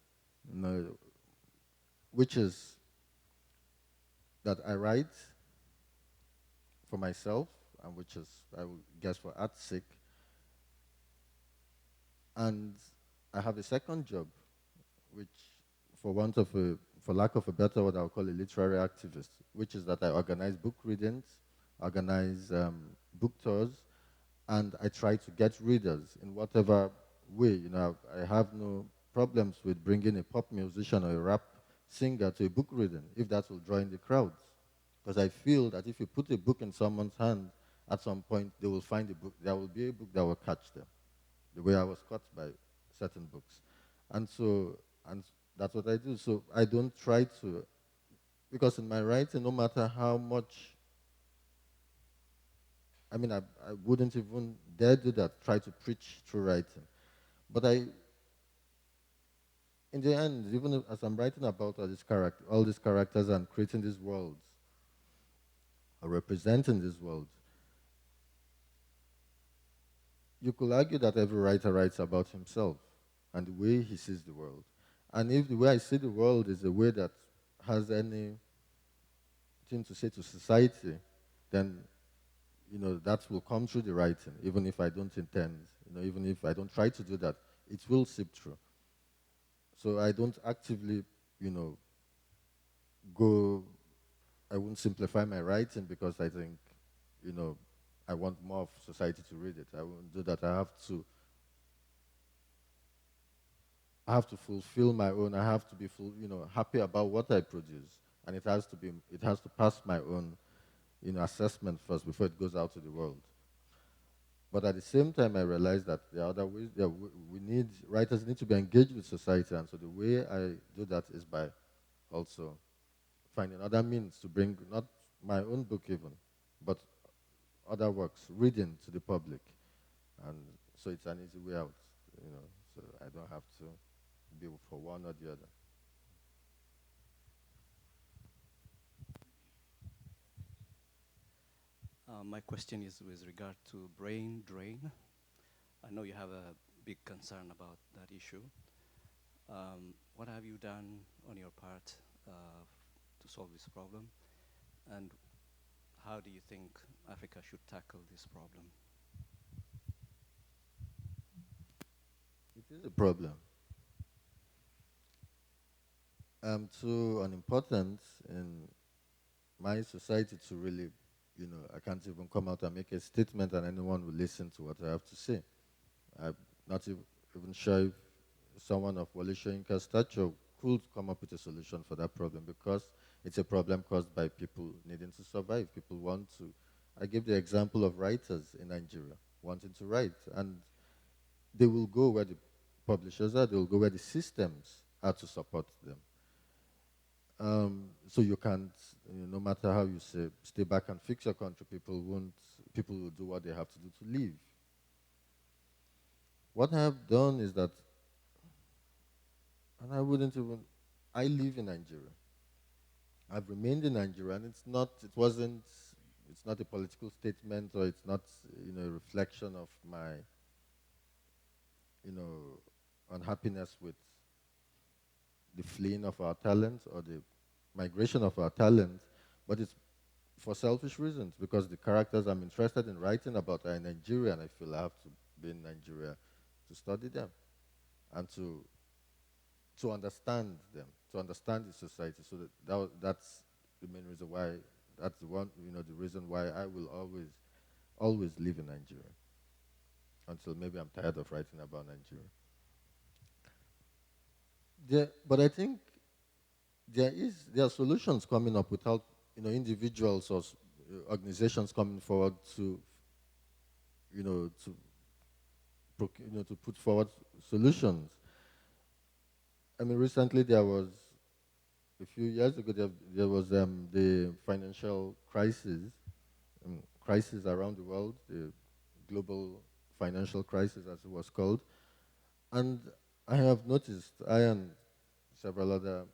which is that I write for myself, and which is, I would guess, for art's sake. And I have a second job, which, for lack of a better word, I'll call a literary activist, which is that I organize book readings, organize book tours, and I try to get readers in whatever way. I have no problems with bringing a pop musician or a rap singer to a book reading, if that will draw in the crowds. Because I feel that if you put a book in someone's hand, at some point they will find a book. There will be a book that will catch them, the way I was caught by certain books. And that's what I do. So I don't try to, because in my writing, no matter how much, I wouldn't even dare do that, try to preach through writing. But in the end, even as I'm writing about all these characters and creating these worlds, or representing these worlds, you could argue that every writer writes about himself and the way he sees the world. And if the way I see the world is a way that has anything to say to society, then that will come through the writing, even if I don't intend, even if I don't try to do that, it will seep through. So I don't actively, I won't simplify my writing because I think, I want more of society to read it. I won't do that. I have to fulfill my own. I have to be happy about what I produce, and it has to pass my own, assessment first before it goes out to the world. But at the same time, I realize that there are other ways. Writers need to be engaged with society, and so the way I do that is by also finding other means to bring not my own book even, but other works, reading to the public. And so it's an easy way out, so I don't have to be for one or the other. My question is with regard to brain drain. I know you have a big concern about that issue. What have you done on your part to solve this problem? And how do you think Africa should tackle this problem? It is a problem. Too unimportant in my society to really, I can't even come out and make a statement and anyone will listen to what I have to say. I'm not even sure if someone of Wole Soyinka's stature could come up with a solution for that problem, because it's a problem caused by people needing to survive. People want to. I give the example of writers in Nigeria wanting to write, and they will go where the publishers are, they will go where the systems are to support them. So you can't, no matter how you say, stay back and fix your country, people will do what they have to do to live. What I have done is that, and I live in Nigeria. I've remained in Nigeria, and it's not a political statement, or it's not, a reflection of my, unhappiness with the fleeing of our talent or the migration of our talent, but it's for selfish reasons, because the characters I'm interested in writing about are in Nigeria, and I feel I have to be in Nigeria to study them and to understand them, to understand the society. So that's the main reason why, that's the reason why I will always live in Nigeria until maybe I'm tired of writing about Nigeria. but I think there are solutions coming up without individuals or organizations coming forward to you know to to put forward solutions. I mean, recently there was a few years ago there was the financial crisis around the world, the global financial crisis as it was called, and I have noticed, I and several other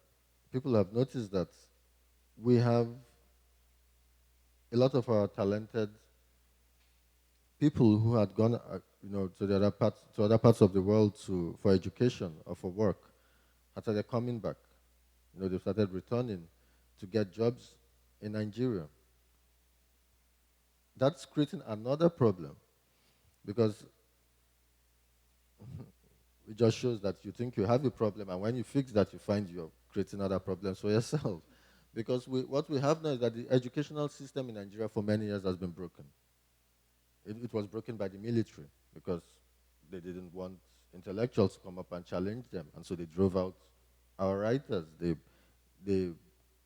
people have noticed that we have a lot of our talented people who had gone, to other parts of the world for education or for work. After they're coming back, they started returning to get jobs in Nigeria. That's creating another problem because it just shows that you think you have a problem, and when you fix that, you find you're creating other problems for yourself. Because what we have now is that the educational system in Nigeria for many years has been broken. It was broken by the military because they didn't want intellectuals to come up and challenge them, and so they drove out our writers. They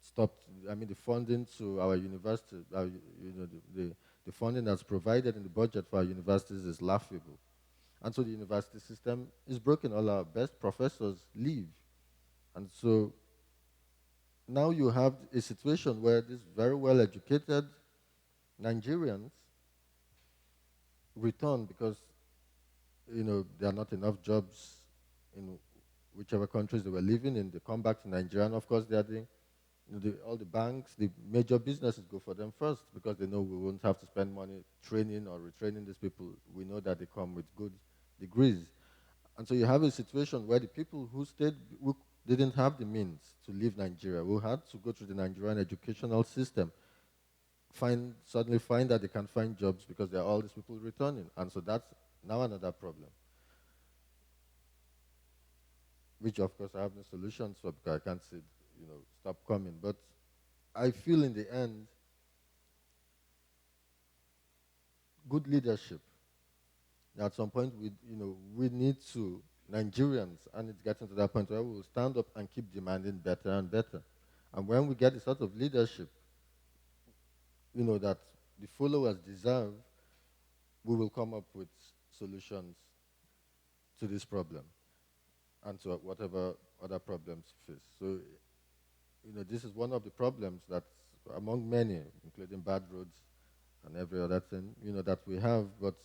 stopped. I mean, the funding to our universities, the funding that's provided in the budget for our universities is laughable, and so the university system is broken. All our best professors leave, and so now you have a situation where these very well-educated Nigerians return because there are not enough jobs in whichever countries they were living in. They come back to Nigeria, and of course they are all the banks, the major businesses go for them first because they know we won't have to spend money training or retraining these people. We know that they come with good degrees. And so you have a situation where the people who stayed, who didn't have the means to leave Nigeria, who had to go through the Nigerian educational system, suddenly find that they can't find jobs because there are all these people returning. And so that's now another problem, which of course I have no solutions for because I can't say, stop coming. But I feel in the end, good leadership. At some point, we need to, Nigerians, and it's getting to that point where we will stand up and keep demanding better and better. And when we get the sort of leadership, that the followers deserve, we will come up with solutions to this problem and to whatever other problems face. So, this is one of the problems that's among many, including bad roads and every other thing, that we have, but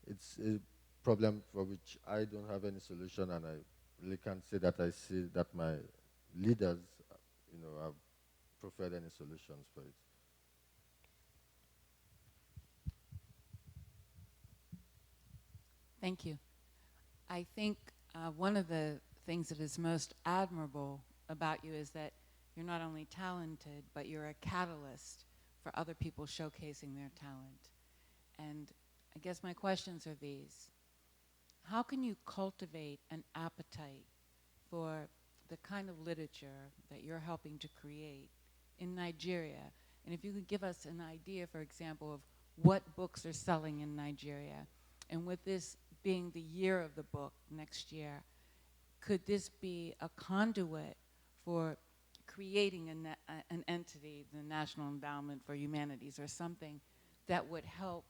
it's a problem for which I don't have any solution, and I really can't say that I see that my leaders, have preferred any solutions for it. Thank you. I think one of the things that is most admirable about you is that you're not only talented, but you're a catalyst for other people showcasing their talent. And I guess my questions are these. How can you cultivate an appetite for the kind of literature that you're helping to create in Nigeria? And if you could give us an idea, for example, of what books are selling in Nigeria, and with this being the year of the book next year, could this be a conduit for creating an entity, the National Endowment for Humanities, or something that would help,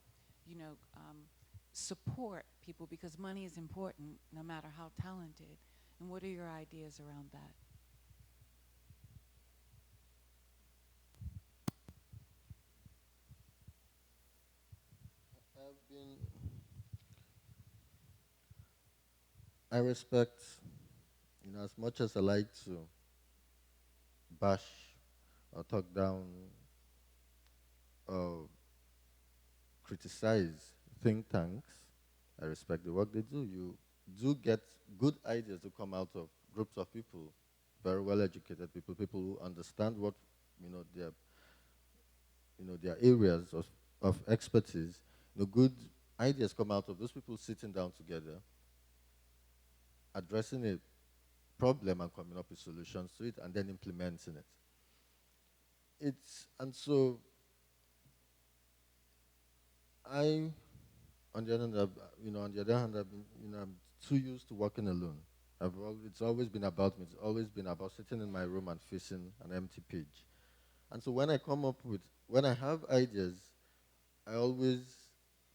support people, because money is important no matter how talented? And what are your ideas around that? I respect, as much as I like to bash or talk down or criticize think tanks, I respect the work they do. You do get good ideas to come out of groups of people, very well educated people, people who understand what, their, their areas of expertise. Good ideas come out of those people sitting down together, addressing a problem and coming up with solutions to it, and then implementing it. And so on the other hand, I'm too used to working alone. It's always been about me. It's always been about sitting in my room and facing an empty page. And so when I have ideas, I always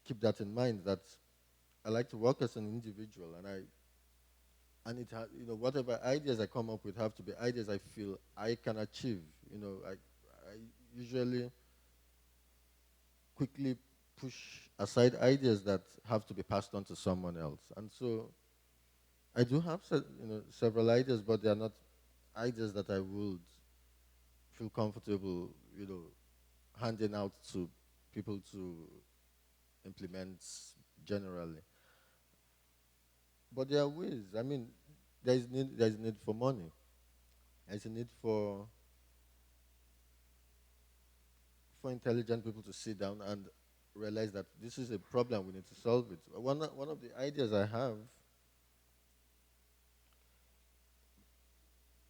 keep that in mind that I like to work as an individual, and whatever ideas I come up with have to be ideas I feel I can achieve. I usually quickly push aside ideas that have to be passed on to someone else. And so I do have several ideas, but they are not ideas that I would feel comfortable, handing out to people to implement generally. But there are ways. I mean, there is need for money. There's a need for intelligent people to sit down and realize that this is a problem, we need to solve it. One of the ideas I have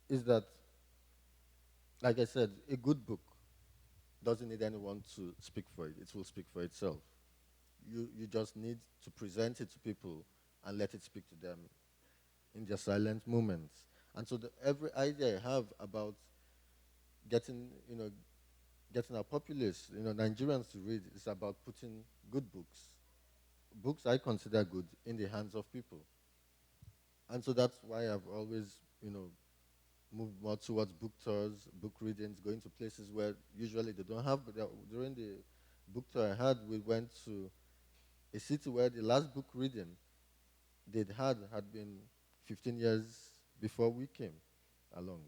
is that, like I said, a good book doesn't need anyone to speak for it. It will speak for itself. You just need to present it to people and let it speak to them in their silent moments. And so every idea I have about getting our populace, Nigerians to read, is about putting good books I consider good, in the hands of people. And so that's why I've always, moved more towards book tours, book readings, going to places where usually they don't have. But during the book tour I had, we went to a city where the last book reading they'd had been 15 years before we came along.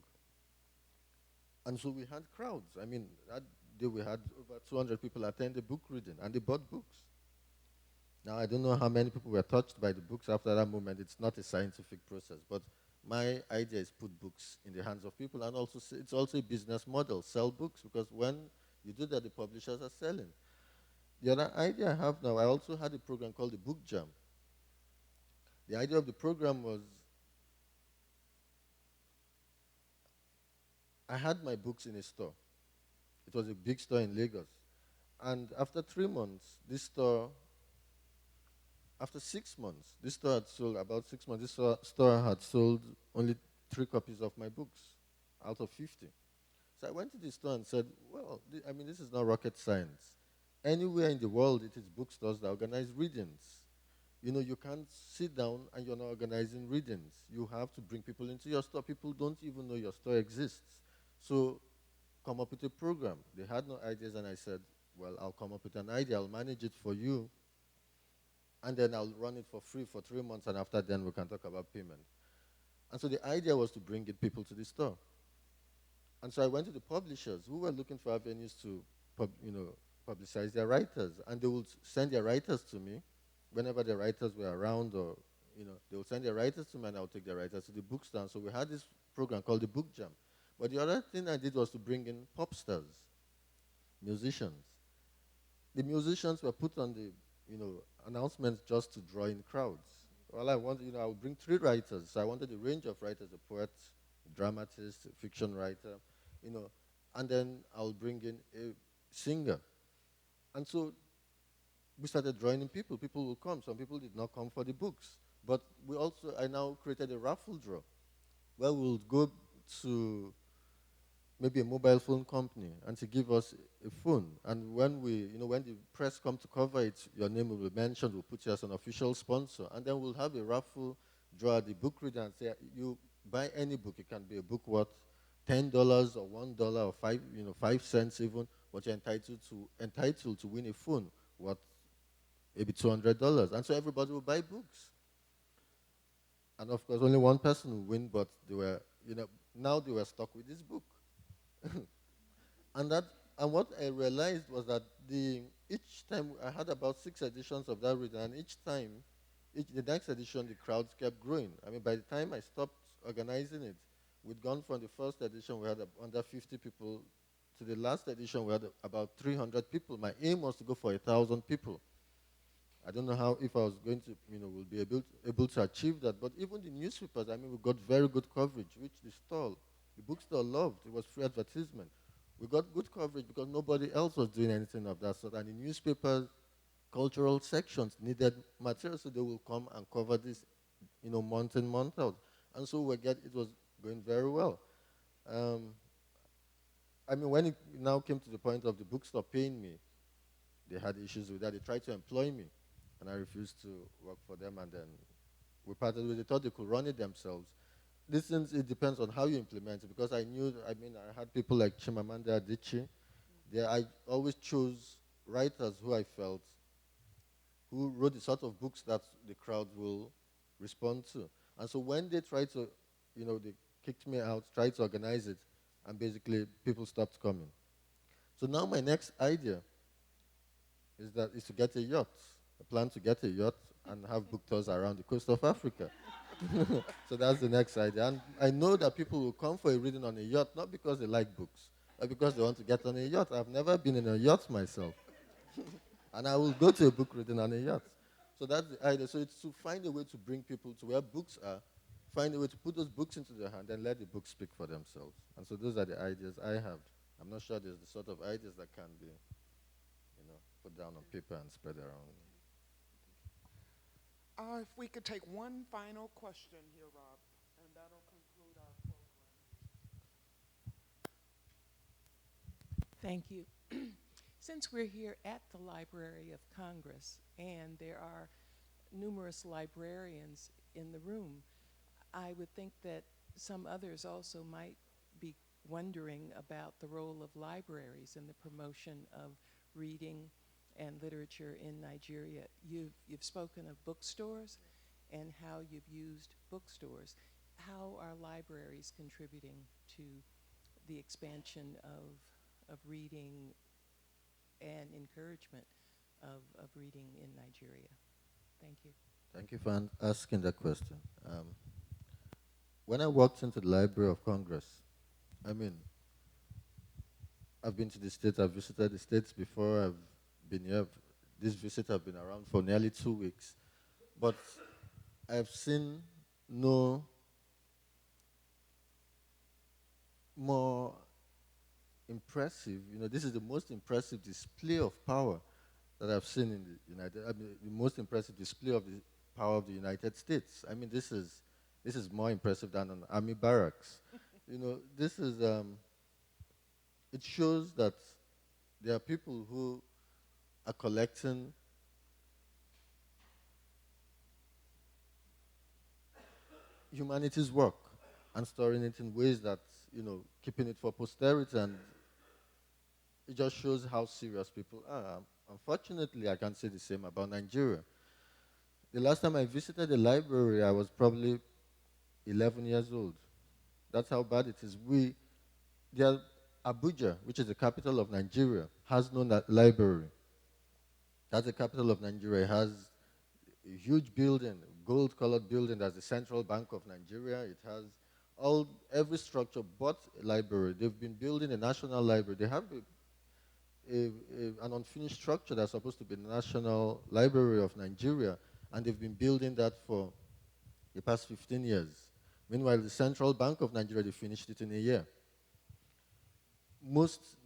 And so we had crowds. I mean, that day we had over 200 people attend the book reading, and they bought books. Now, I don't know how many people were touched by the books after that moment. It's not a scientific process, but my idea is put books in the hands of people, and also it's also a business model, sell books, because when you do that, the publishers are selling. The other idea I have now, I also had a program called the Book Jam. The idea of the program was I had my books in a store. It was a big store in Lagos. And after 3 months, after 6 months, this store had sold, about 6 months, this store had sold only 3 copies of my books out of 50. So I went to the store and said, well, this is not rocket science. Anywhere in the world, it is bookstores that organize readings. You can't sit down and you're not organizing readings. You have to bring people into your store. People don't even know your store exists. So come up with a program. They had no ideas, and I said, well, I'll come up with an idea. I'll manage it for you, and then I'll run it for free for 3 months, and after then we can talk about payment. And so the idea was to bring people to the store. And so I went to the publishers who were looking for avenues to publicize their writers, and they would send their writers to me whenever the writers were around, or they would send their writers to me, and I would take their writers to the bookstore. So we had this program called the Book Jam. But the other thing I did was to bring in pop stars, musicians. The musicians were put on the announcements just to draw in crowds. Well, I wanted, I would bring 3 writers. So I wanted a range of writers: a poet, a dramatist, a fiction writer, and then I'll bring in a singer. And so we started drawing in people. People will come. Some people did not come for the books. But I now created a raffle draw where we'll go to maybe a mobile phone company and to give us a phone. And when when the press come to cover it, your name will be mentioned. We'll put you as an official sponsor. And then we'll have a raffle draw at the book reader and say, you buy any book. It can be a book worth $10 or $1 or 5 cents even, but you're entitled to win a phone worth maybe $200. And so everybody will buy books. And of course, only one person will win, but they were, now they were stuck with this book. and what I realized was that each time I had about 6 editions of that reading, and each time, the next edition, the crowds kept growing. By the time I stopped organizing it, we'd gone from the first edition, we had under 50 people, to the last edition, we had about 300 people. My aim was to go for 1,000 people. I don't know if I was going to, will be able to achieve that. But even the newspapers, we got very good coverage, which the bookstore loved. It was free advertisement. We got good coverage because nobody else was doing anything of that sort. And the newspapers, cultural sections needed material, so they will come and cover this, month in, month out. And so it was going very well. I mean, when it now came to the point of the bookstore paying me, they had issues with that. They tried to employ me, and I refused to work for them. And then we parted with it. They thought they could run it themselves. This things, it depends on how you implement it, because I knew, I mean, I had people like Chimamanda Adichie. I always chose writers who I felt, who wrote the sort of books that the crowd will respond to. And so when they tried to, they kicked me out, tried to organize it, and basically people stopped coming. So now my next idea is to get a yacht. I plan to get a yacht and have book tours around the coast of Africa. So that's the next idea. And I know that people will come for a reading on a yacht, not because they like books, but because they want to get on a yacht. I've never been in a yacht myself. And I will go to a book reading on a yacht. So that's the idea. So it's to find a way to bring people to where books are, find a way to put those books into their hand, and let the books speak for themselves. And so those are the ideas I have. I'm not sure there's the sort of ideas that can be, put down on paper and spread around. If we could take one final question here, Rob, and that'll conclude our program. Thank you. Since we're here at the Library of Congress and there are numerous librarians in the room, I would think that some others also might be wondering about the role of libraries in the promotion of reading and literature in Nigeria. You've spoken of bookstores and how you've used bookstores. How are libraries contributing to the expansion of reading and encouragement of reading in Nigeria? Thank you. Thank you for asking that question. When I walked into the Library of Congress, I mean, I've been to the States, I've visited the States before, I've been here. This visit I've been around for nearly 2 weeks. But I've seen no more impressive, this is the most impressive display of power that I've seen in the the most impressive display of the power of the United States. I mean, this is more impressive than an army barracks. This is, it shows that there are people who are collecting humanity's work and storing it in ways that, keeping it for posterity, and it just shows how serious people are. Unfortunately, I can't say the same about Nigeria. The last time I visited the library, I was probably 11 years old. That's how bad it is. Abuja, which is the capital of Nigeria, has no library. That's the capital of Nigeria. It has a huge building, gold-colored building. That's the Central Bank of Nigeria. It has every structure but a library. They've been building a national library. They have an unfinished structure that's supposed to be the National Library of Nigeria, and they've been building that for the past 15 years. Meanwhile, the Central Bank of Nigeria, they finished it in a year. Most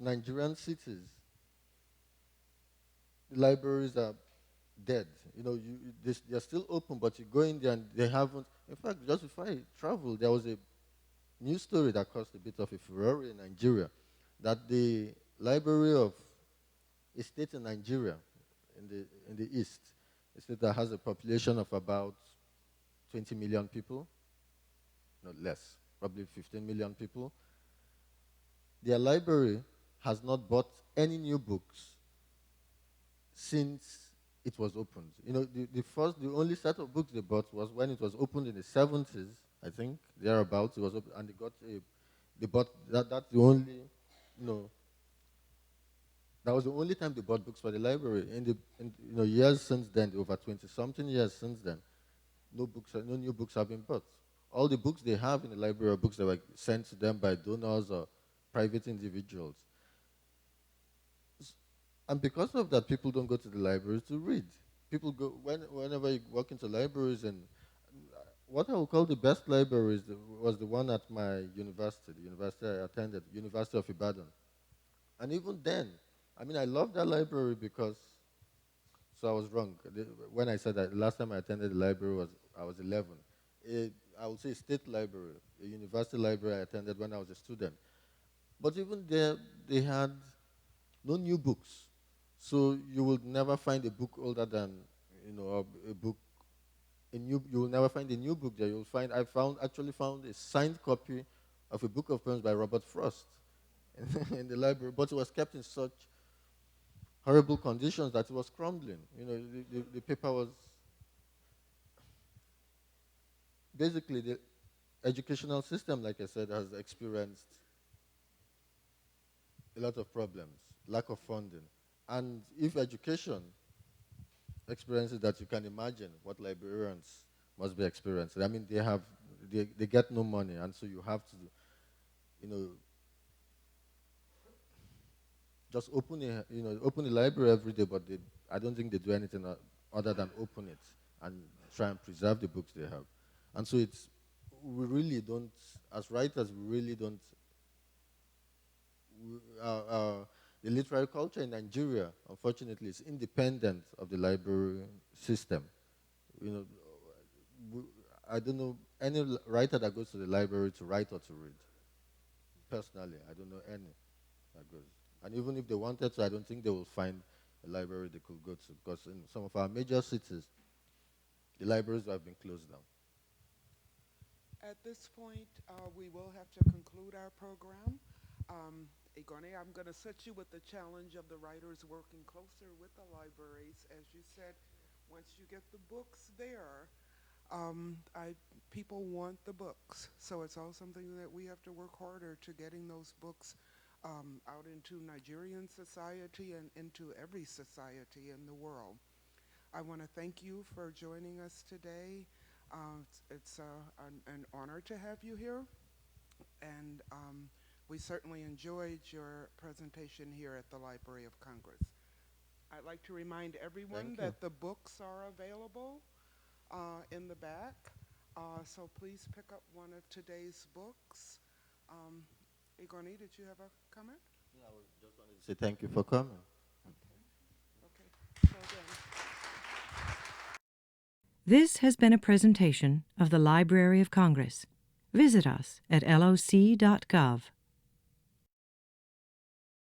Nigerian cities, the libraries are dead. They're still open, but you go in there and they haven't. In fact, just before I traveled, there was a news story that caused a bit of a furore in Nigeria, that the library of a state in Nigeria, in the east, a state that has a population of about 20 million people, not less, probably 15 million people, their library has not bought any new books since it was opened. The only set of books they bought was when it was opened in the 70s, I think, thereabouts. It was open, and they bought that's the only, that was the only time they bought books for the library. In years since then, over 20-something years since then, no new books have been bought. All the books they have in the library are books that were sent to them by donors or private individuals. And because of that, people don't go to the libraries to read. People go, whenever you walk into libraries, and what I would call the best libraries was the one at my university, the university I attended, University of Ibadan. And even then, I love that library because, so I was wrong. When I said that, the last time I attended the library I was 11. I would say, state library, a university library I attended when I was a student. But even there, they had no new books. So you will never find a book older than, a book, you will never find a new book there. You'll find, actually found a signed copy of a book of poems by Robert Frost in the library, but it was kept in such horrible conditions that it was crumbling. The paper was, basically the educational system, like I said, has experienced a lot of problems, lack of funding. And if education experiences that, you can imagine what librarians must be experiencing. I mean, they get no money, and so you have to, just open a library every day, but I don't think they do anything other than open it and try and preserve the books they have. And so we really don't, as writers, we really don't, the literary culture in Nigeria, unfortunately, is independent of the library system. I don't know any writer that goes to the library to write or to read. Personally, I don't know any that goes. And even if they wanted to, I don't think they will find a library they could go to, because in some of our major cities, the libraries have been closed down. At this point, we will have to conclude our program. Igoni, I'm going to set you with the challenge of the writers working closer with the libraries. As you said, once you get the books there, people want the books. So it's all something that we have to work harder to getting those books out into Nigerian society and into every society in the world. I want to thank you for joining us today. It's an honor to have you here, and we certainly enjoyed your presentation here at the Library of Congress. I'd like to remind everyone that the books are available in the back, so please pick up one of today's books. Igoni, did you have a comment? No, I just wanted to say thank you for coming. Okay. So then. This has been a presentation of the Library of Congress. Visit us at loc.gov.